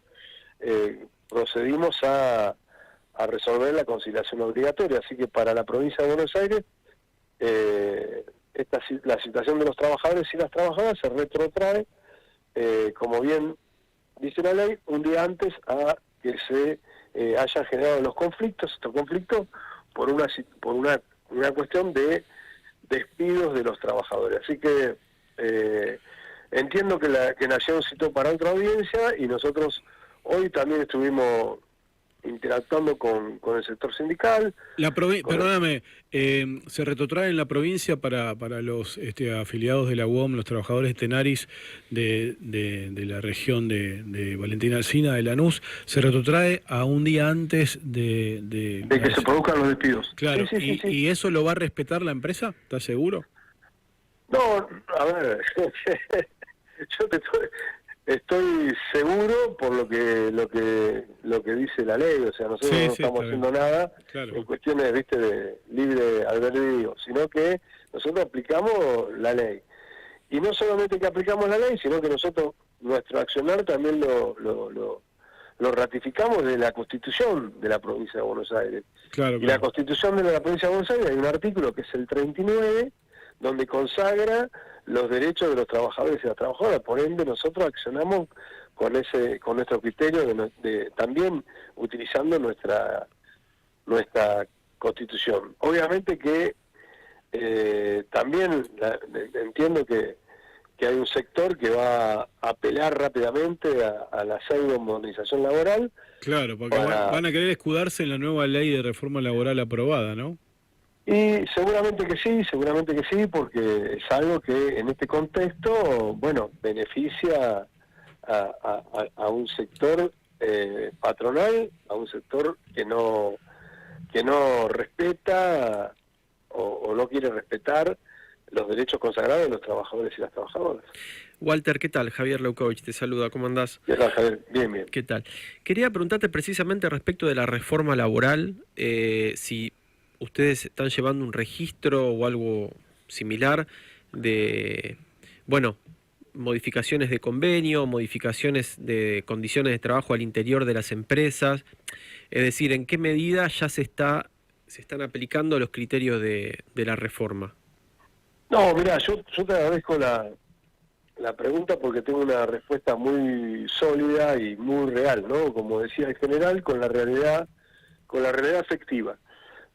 procedimos a resolver la conciliación obligatoria. Así que para la provincia de Buenos Aires la situación de los trabajadores y las trabajadoras se retrotrae, como bien dice la ley, un día antes a que se hayan generado los conflictos, estos conflictos por una cuestión de despidos de los trabajadores. Así que entiendo que Nación citó para otra audiencia, y nosotros hoy también estuvimos interactuando con el sector sindical. Perdóname, se retrotrae en la provincia para los afiliados de la UOM, los trabajadores de Tenaris de la región de Valentina Alsina, de Lanús, se retrotrae a un día antes de que se produzcan los despidos. Claro, sí. ¿Y eso lo va a respetar la empresa? ¿Estás seguro? No, a ver, estoy seguro por lo que dice la ley. O sea, nosotros no estamos haciendo nada en cuestiones, de libre albedrío, sino que nosotros aplicamos la ley. Y no solamente que aplicamos la ley, sino que nosotros, nuestro accionar también lo ratificamos de la Constitución de la provincia de Buenos Aires. Y la Constitución de la provincia de Buenos Aires, hay un artículo que es el 39, donde consagra los derechos de los trabajadores y las trabajadoras. Por ende, nosotros accionamos con nuestro criterio también utilizando nuestra Constitución. Obviamente que también entiendo que hay un sector que va a apelar rápidamente a la pseudo-modernización laboral. Claro, porque van a querer escudarse en la nueva ley de reforma laboral aprobada, ¿no? Y seguramente que sí, porque es algo que en este contexto, beneficia a un sector patronal, a un sector que no respeta o no quiere respetar los derechos consagrados de los trabajadores y las trabajadoras. Walter, ¿qué tal? Javier Leukovich te saluda, ¿cómo andás? ¿Qué tal, Javier? Bien. ¿Qué tal? Quería preguntarte precisamente respecto de la reforma laboral, si ustedes están llevando un registro o algo similar de bueno, modificaciones de convenio, modificaciones de condiciones de trabajo al interior de las empresas, es decir, ¿en qué medida ya se están aplicando los criterios de la reforma? No, mirá, yo te agradezco la pregunta porque tengo una respuesta muy sólida y muy real, ¿no? Como decía el general, con la realidad efectiva.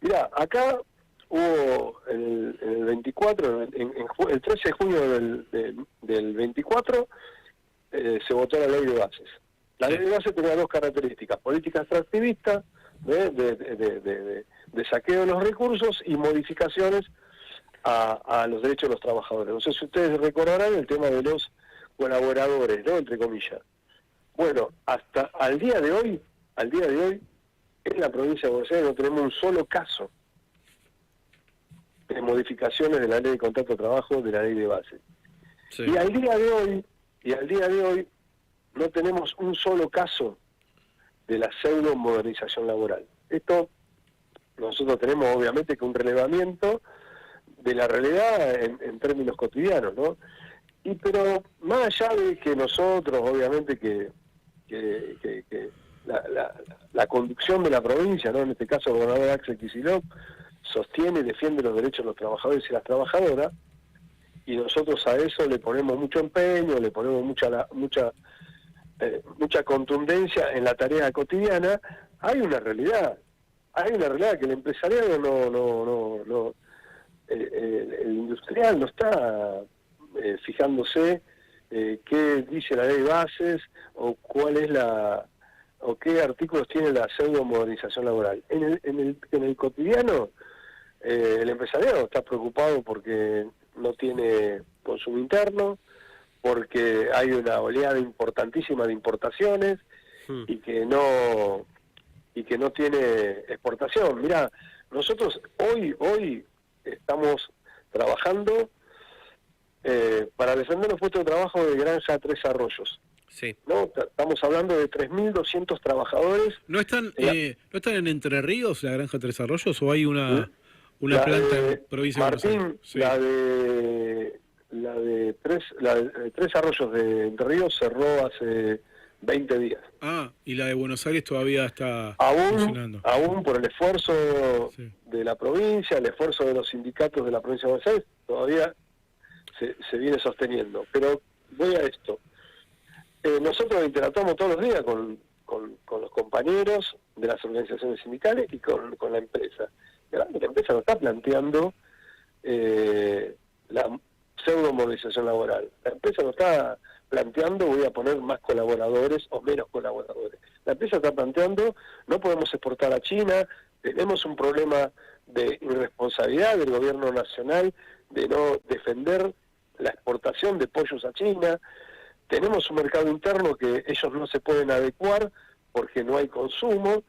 Mirá, acá hubo el 24, el 13 de junio del 24, se votó la ley de bases. La ley de bases tenía dos características: política extractivista, de saqueo de los recursos, y modificaciones a los derechos de los trabajadores. No sé si ustedes recordarán el tema de los colaboradores, ¿no?, entre comillas. Bueno, hasta al día de hoy, en la provincia de Buenos Aires no tenemos un solo caso de modificaciones de la ley de contrato de trabajo, de la ley de base. Sí. Y al día de hoy no tenemos un solo caso de la pseudo modernización laboral. Esto nosotros tenemos obviamente que un relevamiento de la realidad en términos cotidianos, ¿no? Pero más allá de que nosotros, obviamente que la conducción de la provincia, ¿no?, en este caso el gobernador Axel Kicillof, sostiene y defiende los derechos de los trabajadores y las trabajadoras, y nosotros a eso le ponemos mucho empeño, le ponemos mucha contundencia en la tarea cotidiana. Hay una realidad que el empresariado el industrial no está fijándose qué dice la ley de bases o qué artículos tiene la pseudo modernización laboral. En el cotidiano, el empresariado está preocupado porque no tiene consumo interno, porque hay una oleada importantísima de importaciones y que no tiene exportación. Mirá, nosotros hoy estamos trabajando para defender los puestos de trabajo de Granja Tres Arroyos. Sí. ¿No? Estamos hablando de 3.200 trabajadores. ¿No están en Entre Ríos, la Granja Tres Arroyos, o hay una planta en provincia Martín, de Buenos Aires? Sí. La de Tres Arroyos de Entre Ríos cerró hace 20 días. Ah, y la de Buenos Aires todavía está funcionando. Aún por el esfuerzo de la provincia, el esfuerzo de los sindicatos de la provincia de Buenos Aires, todavía se viene sosteniendo. Pero voy a esto. Nosotros interactuamos todos los días con los compañeros de las organizaciones sindicales y con la empresa. La empresa nos está planteando la pseudo modernización laboral. La empresa nos está planteando, voy a poner más colaboradores o menos colaboradores. La empresa está planteando, no podemos exportar a China, tenemos un problema de irresponsabilidad del gobierno nacional de no defender la exportación de pollos a China, tenemos un mercado interno que ellos no se pueden adecuar porque no hay consumo,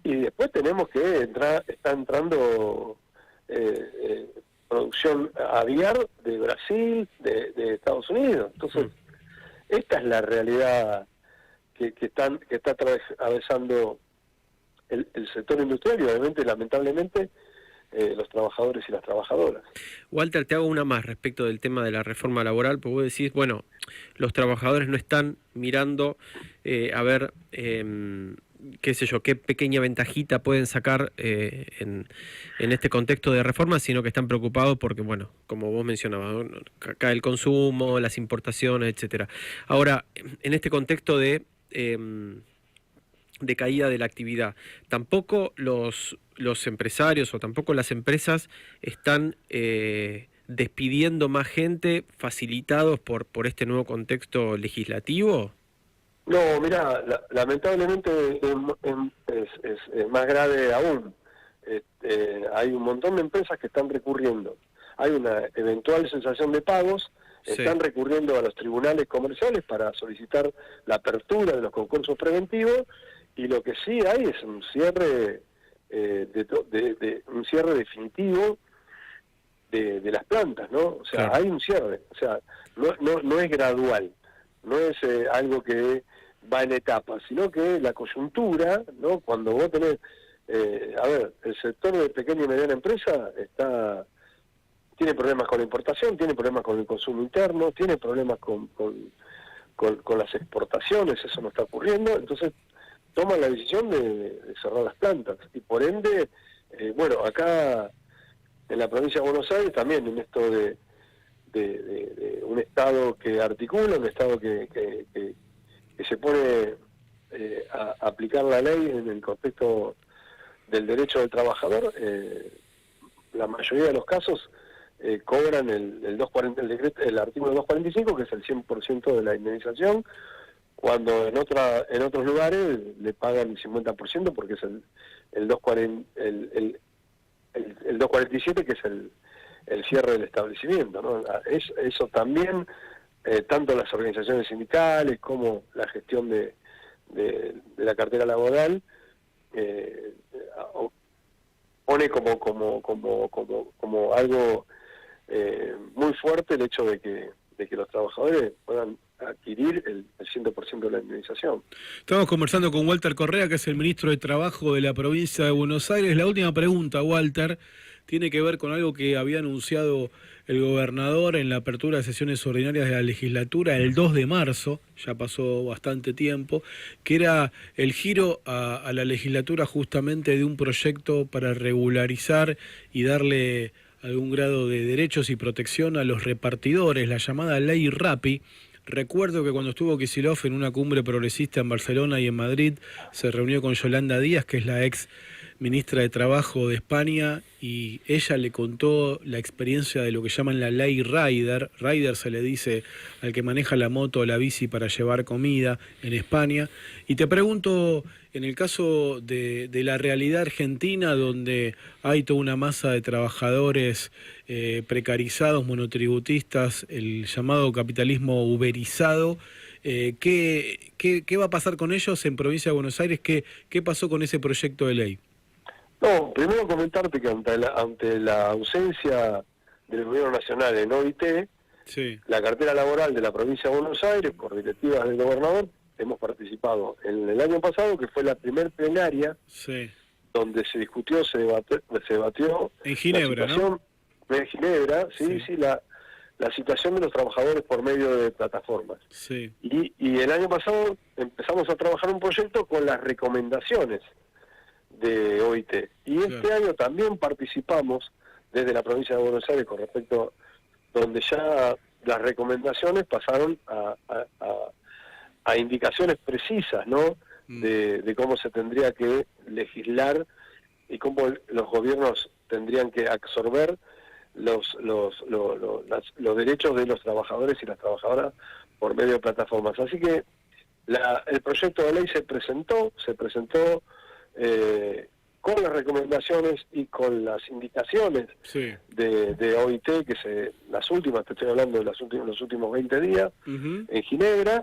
y después tenemos que está entrando producción aviar de Brasil, de Estados Unidos. Entonces, esta es la realidad que está atravesando el sector industrial y obviamente, lamentablemente, los trabajadores y las trabajadoras. Walter, te hago una más respecto del tema de la reforma laboral, porque vos decís, bueno, los trabajadores no están mirando a ver, qué sé yo, qué pequeña ventajita pueden sacar en este contexto de reforma, sino que están preocupados porque, bueno, como vos mencionabas, ¿no?, cae el consumo, las importaciones, etcétera. Ahora, en este contexto de caída de la actividad, tampoco los empresarios o tampoco las empresas están despidiendo más gente facilitados por este nuevo contexto legislativo. No, mirá, lamentablemente es más grave aún. Hay un montón de empresas que están recurriendo. Hay una eventual cesación de pagos, están recurriendo a los tribunales comerciales para solicitar la apertura de los concursos preventivos, y lo que sí hay es un cierre un cierre definitivo de las plantas, ¿no? O sea, hay un cierre, o sea, no es gradual, no es algo que va en etapas, sino que la coyuntura, ¿no? Cuando vos tenés, el sector de pequeña y mediana empresa tiene problemas con la importación, tiene problemas con el consumo interno, tiene problemas con las exportaciones, eso no está ocurriendo, entonces toman la decisión de cerrar las plantas. Y por ende, bueno, acá en la provincia de Buenos Aires también, en esto de un Estado que articula, un Estado que se pone a aplicar la ley en el contexto del derecho del trabajador, la mayoría de los casos cobran el artículo 245, que es el 100% de la indemnización, cuando en otros lugares le pagan el 50%, porque es el 247, que es el cierre del establecimiento, ¿no? Eso también, tanto las organizaciones sindicales como la gestión de la cartera laboral, pone como algo muy fuerte el hecho de que los trabajadores puedan adquirir el 100% de la indemnización. Estamos conversando con Walter Correa, que es el ministro de Trabajo de la provincia de Buenos Aires. La última pregunta, Walter, tiene que ver con algo que había anunciado el gobernador en la apertura de sesiones ordinarias de la legislatura el 2 de marzo, ya pasó bastante tiempo, que era el giro a la legislatura justamente de un proyecto para regularizar y darle algún grado de derechos y protección a los repartidores, la llamada Ley Rappi. Recuerdo que cuando estuvo Kicillof en una cumbre progresista en Barcelona y en Madrid, se reunió con Yolanda Díaz, que es la ex ministra de Trabajo de España, y ella le contó la experiencia de lo que llaman la ley Rider. Rider se le dice al que maneja la moto o la bici para llevar comida en España. Y te pregunto, en el caso de la realidad argentina, donde hay toda una masa de trabajadores precarizados, monotributistas, el llamado capitalismo uberizado, ¿qué va a pasar con ellos en Provincia de Buenos Aires? ¿Qué pasó con ese proyecto de ley? No, primero comentarte que ante la ausencia del Gobierno Nacional en OIT, sí, la cartera laboral de la Provincia de Buenos Aires, por directivas del gobernador, hemos participado en el año pasado, que fue la primer plenaria, sí, donde se discutió, se debatió en Ginebra, ¿no? En Ginebra, sí, la situación de los trabajadores por medio de plataformas. Sí. Y el año pasado empezamos a trabajar un proyecto con las recomendaciones de OIT. Y este año también participamos desde la provincia de Buenos Aires con respecto, donde ya las recomendaciones pasaron a indicaciones precisas, ¿no? De cómo se tendría que legislar y cómo los gobiernos tendrían que absorber los derechos de los trabajadores y las trabajadoras por medio de plataformas. Así que el proyecto de ley se presentó con las recomendaciones y con las indicaciones, sí, de OIT, las últimas, te estoy hablando de los últimos 20 días, en Ginebra,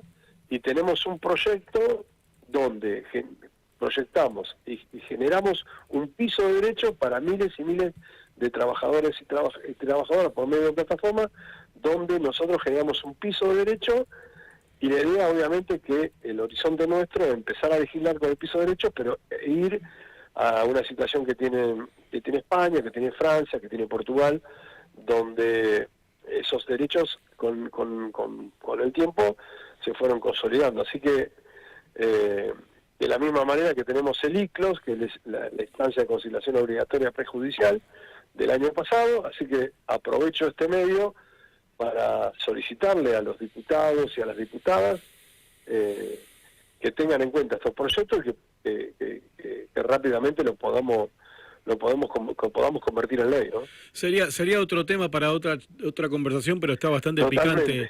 y tenemos un proyecto donde proyectamos y generamos un piso de derecho para miles y miles de trabajadores y trabajadoras por medio de plataforma, donde nosotros generamos un piso de derecho. Y la idea, obviamente, que el horizonte nuestro es empezar a legislar con el piso de derecho, pero ir a una situación que tiene España, que tiene Francia, que tiene Portugal, donde esos derechos con el tiempo se fueron consolidando. Así que, de la misma manera que tenemos el ICLOS, que es la instancia de conciliación obligatoria prejudicial del año pasado, así que aprovecho este medio para solicitarle a los diputados y a las diputadas que tengan en cuenta estos proyectos y que rápidamente lo podamos convertir en ley, ¿no? Sería otro tema para otra conversación, pero está bastante picante.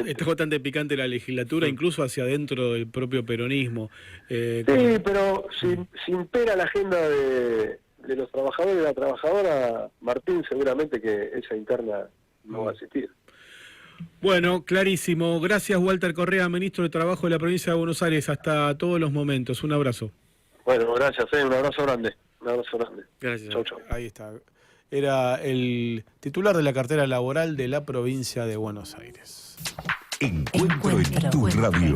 Está bastante picante la legislatura, sí, incluso hacia adentro del propio peronismo. Sí, pero si impera la agenda de los trabajadores y la trabajadora, Martín, seguramente que esa interna no va a existir. Bueno, clarísimo. Gracias, Walter Correa, ministro de Trabajo de la provincia de Buenos Aires. Hasta todos los momentos. Un abrazo. Bueno, gracias. Un abrazo grande. Un abrazo grande. Gracias. Chau, chau. Ahí está. Era el titular de la cartera laboral de la provincia de Buenos Aires. Encuentro en tu radio.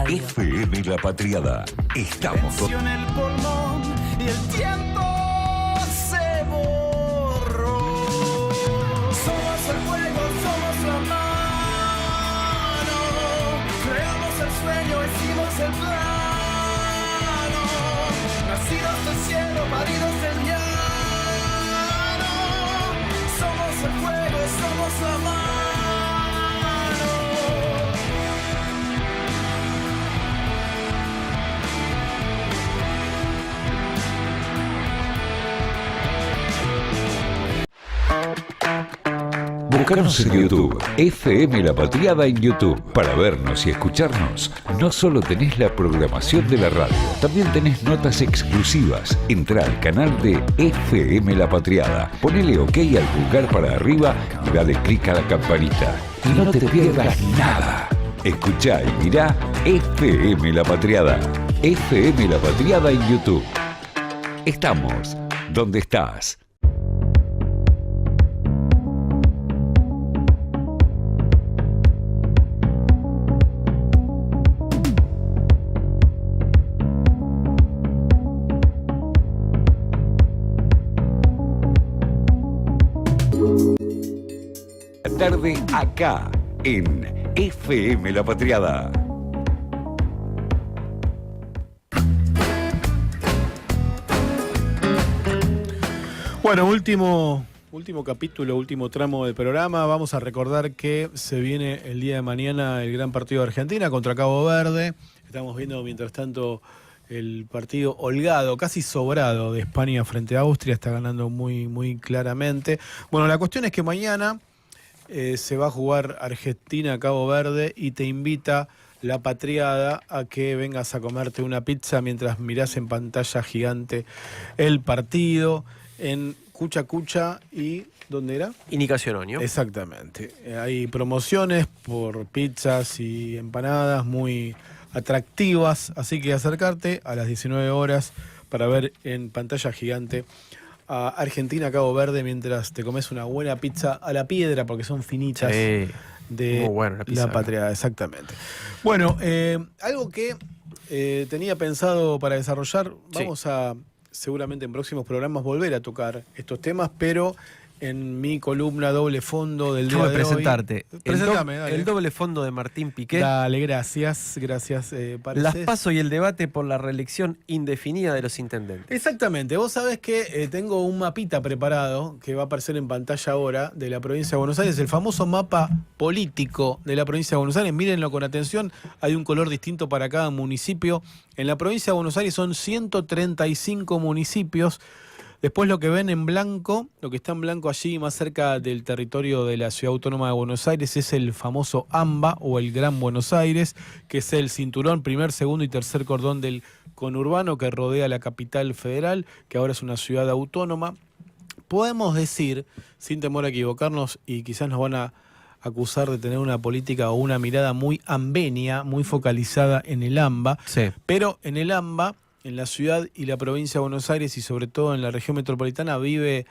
FM La Patriada. Estamos con... el pulmón y el tiempo se borró. la mano. Búscanos en YouTube, FM La Patriada en YouTube. Para vernos y escucharnos, no solo tenés la programación de la radio, también tenés notas exclusivas. Entrá al canal de FM La Patriada, ponele OK al pulgar para arriba y dale clic a la campanita. Y no te pierdas nada. Escuchá y mirá FM La Patriada. FM La Patriada en YouTube. Estamos donde estás. Tarde acá en FM La Patriada. Bueno, último capítulo, último tramo del programa. Vamos a recordar que se viene el día de mañana el gran partido de Argentina contra Cabo Verde. Estamos viendo mientras tanto el partido holgado, casi sobrado de España frente a Austria. Está ganando muy, muy claramente. Bueno, la cuestión es que mañana se va a jugar Argentina-Cabo Verde y te invita La Patriada a que vengas a comerte una pizza mientras mirás en pantalla gigante el partido en Cucha Cucha y... ¿dónde era? Y Nicaciononio. Exactamente. Hay promociones por pizzas y empanadas muy atractivas, así que acercarte a las 19 horas para ver en pantalla gigante a Argentina-Cabo Verde mientras te comes una buena pizza a la piedra, porque son finitas, de La Patriada, exactamente. Bueno, algo que tenía pensado para desarrollar, vamos a seguramente en próximos programas volver a tocar estos temas, pero en mi columna Doble Fondo del día de presentarte. hoy. Presentame, dale. El Doble Fondo de Martín Piqué. Dale, gracias. Las PASO y el debate por la reelección indefinida de los intendentes. Exactamente. Vos sabés que tengo un mapita preparado que va a aparecer en pantalla ahora de la provincia de Buenos Aires, el famoso mapa político de la provincia de Buenos Aires. Mírenlo con atención, hay un color distinto para cada municipio. En la provincia de Buenos Aires son 135 municipios. Después lo que ven en blanco, lo que está en blanco allí más cerca del territorio de la Ciudad Autónoma de Buenos Aires es el famoso AMBA o el Gran Buenos Aires, que es el cinturón, primer, segundo y tercer cordón del conurbano que rodea la capital federal, que ahora es una ciudad autónoma. Podemos decir, sin temor a equivocarnos, y quizás nos van a acusar de tener una política o una mirada muy ambenia, muy focalizada en el AMBA, pero en el AMBA, en la ciudad y la provincia de Buenos Aires y sobre todo en la región metropolitana vive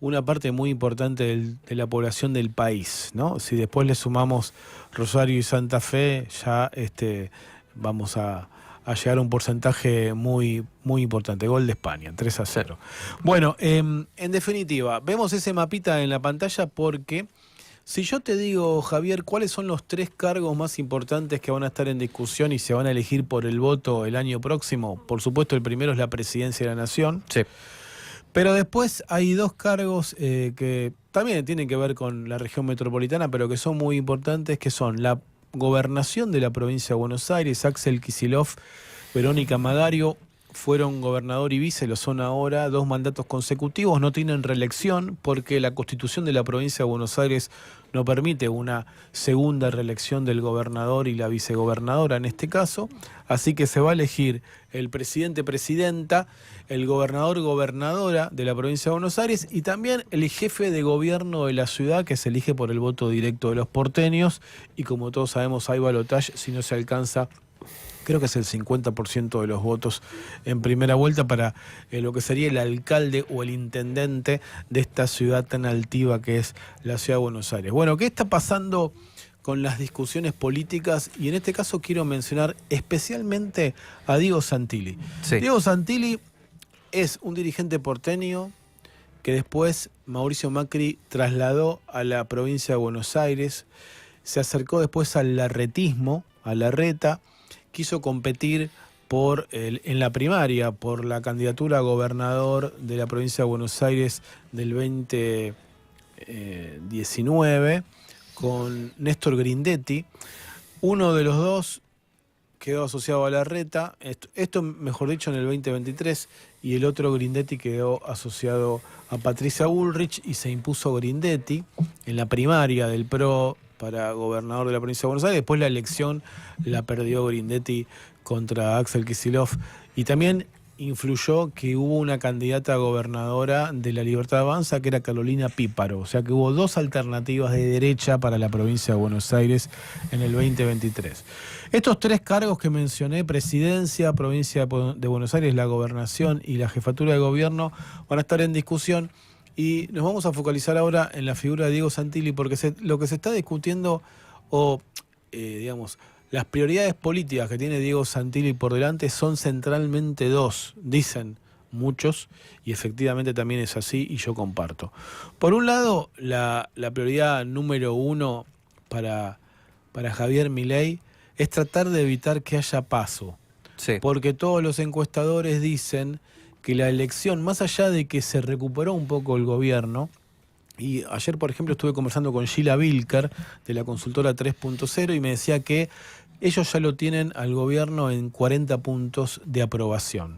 una parte muy importante de la población del país, ¿no? Si después le sumamos Rosario y Santa Fe, ya vamos a llegar a un porcentaje muy, muy importante. Gol de España, 3-0. Bueno, en definitiva, vemos ese mapita en la pantalla porque si yo te digo, Javier, ¿cuáles son los 3 cargos más importantes que van a estar en discusión y se van a elegir por el voto el año próximo? Por supuesto, el primero es la presidencia de la Nación. Sí. Pero después hay 2 cargos que también tienen que ver con la región metropolitana, pero que son muy importantes, que son la gobernación de la provincia de Buenos Aires. Axel Kicillof, Verónica Magario fueron gobernador y vice, lo son ahora, 2 mandatos consecutivos, no tienen reelección porque la Constitución de la provincia de Buenos Aires no permite una segunda reelección del gobernador y la vicegobernadora en este caso, así que se va a elegir el presidente-presidenta, el gobernador-gobernadora de la provincia de Buenos Aires y también el jefe de gobierno de la ciudad que se elige por el voto directo de los porteños y como todos sabemos hay balotaje si no se alcanza. Creo que es el 50% de los votos en primera vuelta para lo que sería el alcalde o el intendente de esta ciudad tan altiva que es la ciudad de Buenos Aires. Bueno, ¿qué está pasando con las discusiones políticas? Y en este caso quiero mencionar especialmente a Diego Santilli. Sí. Diego Santilli es un dirigente porteño que después Mauricio Macri trasladó a la provincia de Buenos Aires, se acercó después al larretismo, a Larreta, quiso competir en la primaria por la candidatura a gobernador de la provincia de Buenos Aires del 20 2019 con Néstor Grindetti. Uno de los dos quedó asociado a Larreta, esto mejor dicho en el 2023, y el otro Grindetti quedó asociado a Patricia Bullrich y se impuso Grindetti en la primaria del PRO para gobernador de la provincia de Buenos Aires. Después la elección la perdió Grindetti contra Axel Kicillof, y también influyó que hubo una candidata a gobernadora de la Libertad Avanza que era Carolina Píparo, o sea que hubo dos alternativas de derecha para la provincia de Buenos Aires en el 2023. Estos tres cargos que mencioné, presidencia, provincia de Buenos Aires, la gobernación y la jefatura de gobierno, van a estar en discusión, y nos vamos a focalizar ahora en la figura de Diego Santilli, porque lo que se está discutiendo, digamos, las prioridades políticas que tiene Diego Santilli por delante son centralmente dos, dicen muchos, y efectivamente también es así, y yo comparto. Por un lado, la prioridad número uno para Javier Milei es tratar de evitar que haya PASO. Sí. Porque todos los encuestadores dicen que la elección, más allá de que se recuperó un poco el gobierno, y ayer, por ejemplo, estuve conversando con Sheila Bilker de la consultora 3.0 y me decía que ellos ya lo tienen al gobierno en 40 puntos de aprobación.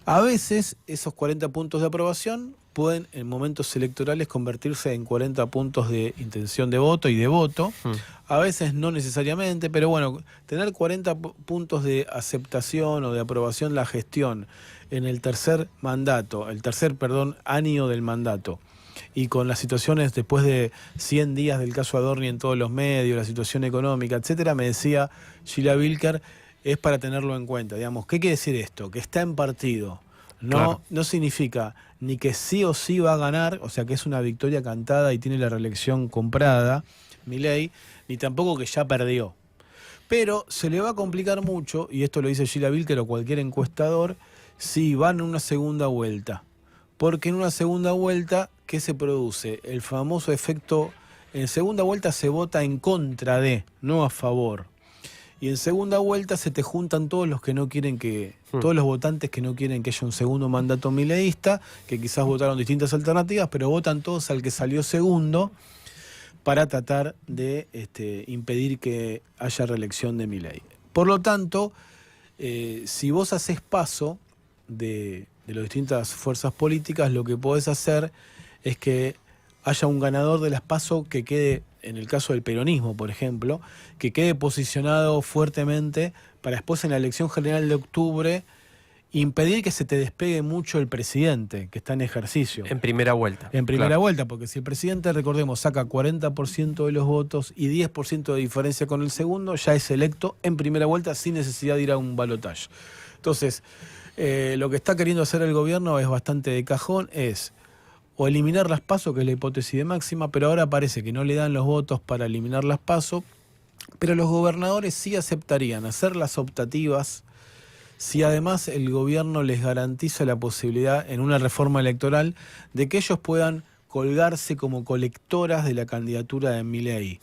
A veces esos 40 puntos de aprobación pueden en momentos electorales convertirse en 40 puntos de intención de voto y de voto. A veces no necesariamente, pero bueno, tener 40 puntos de aceptación o de aprobación la gestión en el tercer año del mandato, y con las situaciones después de 100 días del caso Adorni en todos los medios, la situación económica, etcétera, me decía Sheila Bilker, es para tenerlo en cuenta. Digamos, ¿qué quiere decir esto? Que está en partido. No significa ni que sí o sí va a ganar, o sea que es una victoria cantada y tiene la reelección comprada, Milei, ni tampoco que ya perdió. Pero se le va a complicar mucho, y esto lo dice Sheila Bilker o cualquier encuestador, si van a una segunda vuelta. Porque en una segunda vuelta, ¿qué se produce? El famoso efecto, en segunda vuelta se vota en contra de, no a favor. Y en segunda vuelta se te juntan todos los que no quieren todos los votantes que no quieren que haya un segundo mandato mileísta, que quizás votaron distintas alternativas, pero votan todos al que salió segundo para tratar de impedir que haya reelección de Milei. Por lo tanto, si vos haces paso de las distintas fuerzas políticas, lo que podés hacer es que haya un ganador de las PASO que quede, en el caso del peronismo, por ejemplo, que quede posicionado fuertemente para después en la elección general de octubre impedir que se te despegue mucho el presidente, que está en ejercicio. En primera vuelta. En primera vuelta, porque si el presidente, recordemos, saca 40% de los votos y 10% de diferencia con el segundo, ya es electo en primera vuelta sin necesidad de ir a un balotaje. Entonces, lo que está queriendo hacer el gobierno es bastante de cajón, es o eliminar las PASO, que es la hipótesis de máxima, pero ahora parece que no le dan los votos para eliminar las PASO, pero los gobernadores sí aceptarían hacer las optativas si además el gobierno les garantiza la posibilidad en una reforma electoral de que ellos puedan colgarse como colectoras de la candidatura de Milei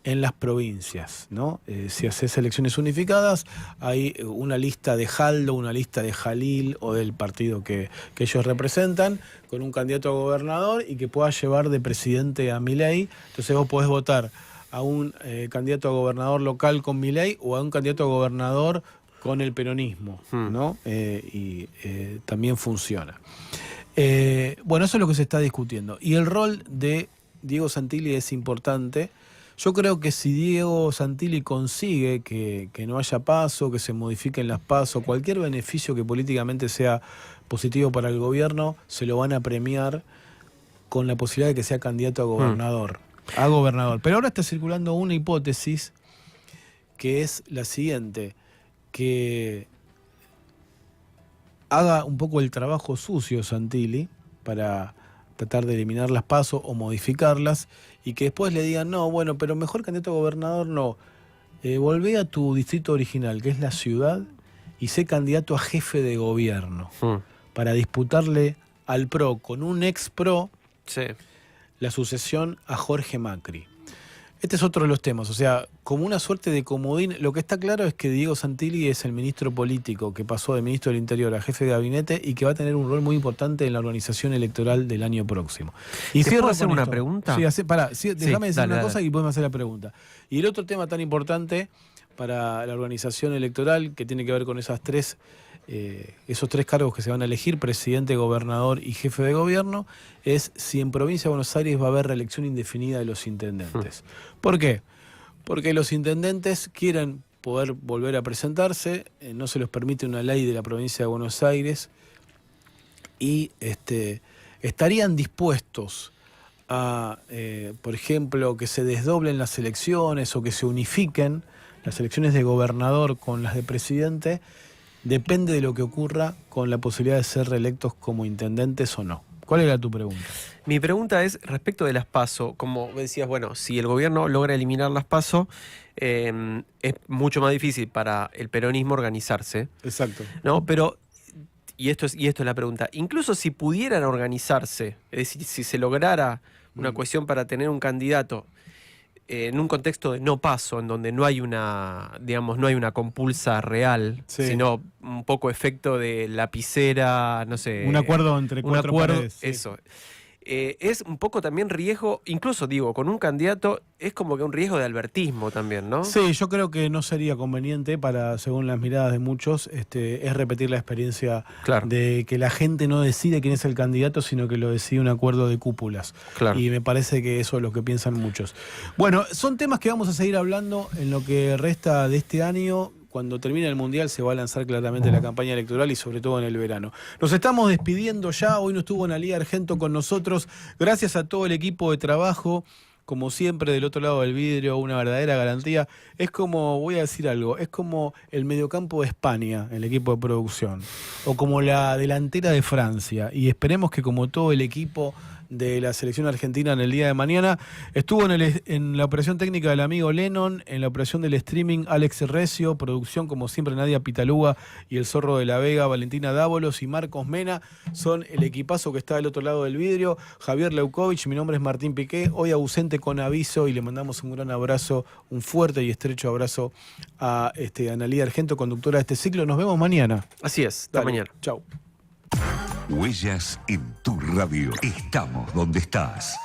en las provincias, ¿no? Si haces elecciones unificadas, hay una lista de Jaldo, una lista de Jalil o del partido que ellos representan, con un candidato a gobernador y que pueda llevar de presidente a Milei. Entonces vos podés votar a un candidato a gobernador local con Milei o a un candidato a gobernador con el peronismo, ¿no? También funciona. Bueno, eso es lo que se está discutiendo. Y el rol de Diego Santilli es importante. Yo creo que si Diego Santilli consigue que no haya PASO, que se modifiquen las PASO, cualquier beneficio que políticamente sea positivo para el gobierno, se lo van a premiar con la posibilidad de que sea candidato a gobernador. Pero ahora está circulando una hipótesis que es la siguiente, que haga un poco el trabajo sucio Santilli para tratar de eliminar las PASO o modificarlas, y que después le digan, no, bueno, pero mejor candidato a gobernador no, volvé a tu distrito original, que es la ciudad, y sé candidato a jefe de gobierno, para disputarle al PRO con un ex PRO la sucesión a Jorge Macri. Este es otro de los temas, o sea, como una suerte de comodín. Lo que está claro es que Diego Santilli es el ministro político que pasó de ministro del Interior a jefe de gabinete y que va a tener un rol muy importante en la organización electoral del año próximo. Y ¿Te puedo hacer una pregunta? Sí, déjame decir una cosa y podemos hacer la pregunta. Y el otro tema tan importante para la organización electoral, que tiene que ver con esos tres cargos que se van a elegir, presidente, gobernador y jefe de gobierno, es si en Provincia de Buenos Aires va a haber reelección indefinida de los intendentes. ¿Por qué? Porque los intendentes quieren poder volver a presentarse, no se les permite una ley de la Provincia de Buenos Aires y estarían dispuestos a, por ejemplo, que se desdoblen las elecciones o que se unifiquen las elecciones de gobernador con las de presidente. Depende de lo que ocurra con la posibilidad de ser reelectos como intendentes o no. ¿Cuál era tu pregunta? Mi pregunta es respecto de las PASO. Como decías, bueno, si el gobierno logra eliminar las PASO, es mucho más difícil para el peronismo organizarse. Exacto. ¿No? Pero, y esto es la pregunta, incluso si pudieran organizarse, es decir, si se lograra una cuestión para tener un candidato en un contexto de no paso, en donde no hay una, digamos, no hay una compulsa real, sino un poco efecto de lapicera, no sé. Un acuerdo entre cuatro paredes. Sí. Eso. Es un poco también riesgo, incluso digo, con un candidato es como que un riesgo de albertismo también, ¿no? Sí, yo creo que no sería conveniente para, según las miradas de muchos, es repetir la experiencia de que la gente no decide quién es el candidato, sino que lo decide un acuerdo de cúpulas. Claro. Y me parece que eso es lo que piensan muchos. Bueno, son temas que vamos a seguir hablando en lo que resta de este año. Cuando termine el Mundial se va a lanzar claramente la campaña electoral y sobre todo en el verano. Nos estamos despidiendo ya. Hoy no estuvo Analía Argento con nosotros. Gracias a todo el equipo de trabajo. Como siempre, del otro lado del vidrio, una verdadera garantía. Es como, voy a decir algo, es como el mediocampo de España, el equipo de producción. O como la delantera de Francia. Y esperemos que como todo el equipo de la selección argentina en el día de mañana. Estuvo en la operación técnica del amigo Lennon, en la operación del streaming Alex Recio, producción como siempre Nadia Pitaluga y el Zorro de la Vega, Valentina Dávolos y Marcos Mena, son el equipazo que está del otro lado del vidrio. Javier Leukovich, mi nombre es Martín Piqué, hoy ausente con aviso y le mandamos un gran abrazo, un fuerte y estrecho abrazo a Analía Argento, conductora de este ciclo. Nos vemos mañana. Así es, hasta mañana. Chau. Huellas en tu radio. Estamos donde estás.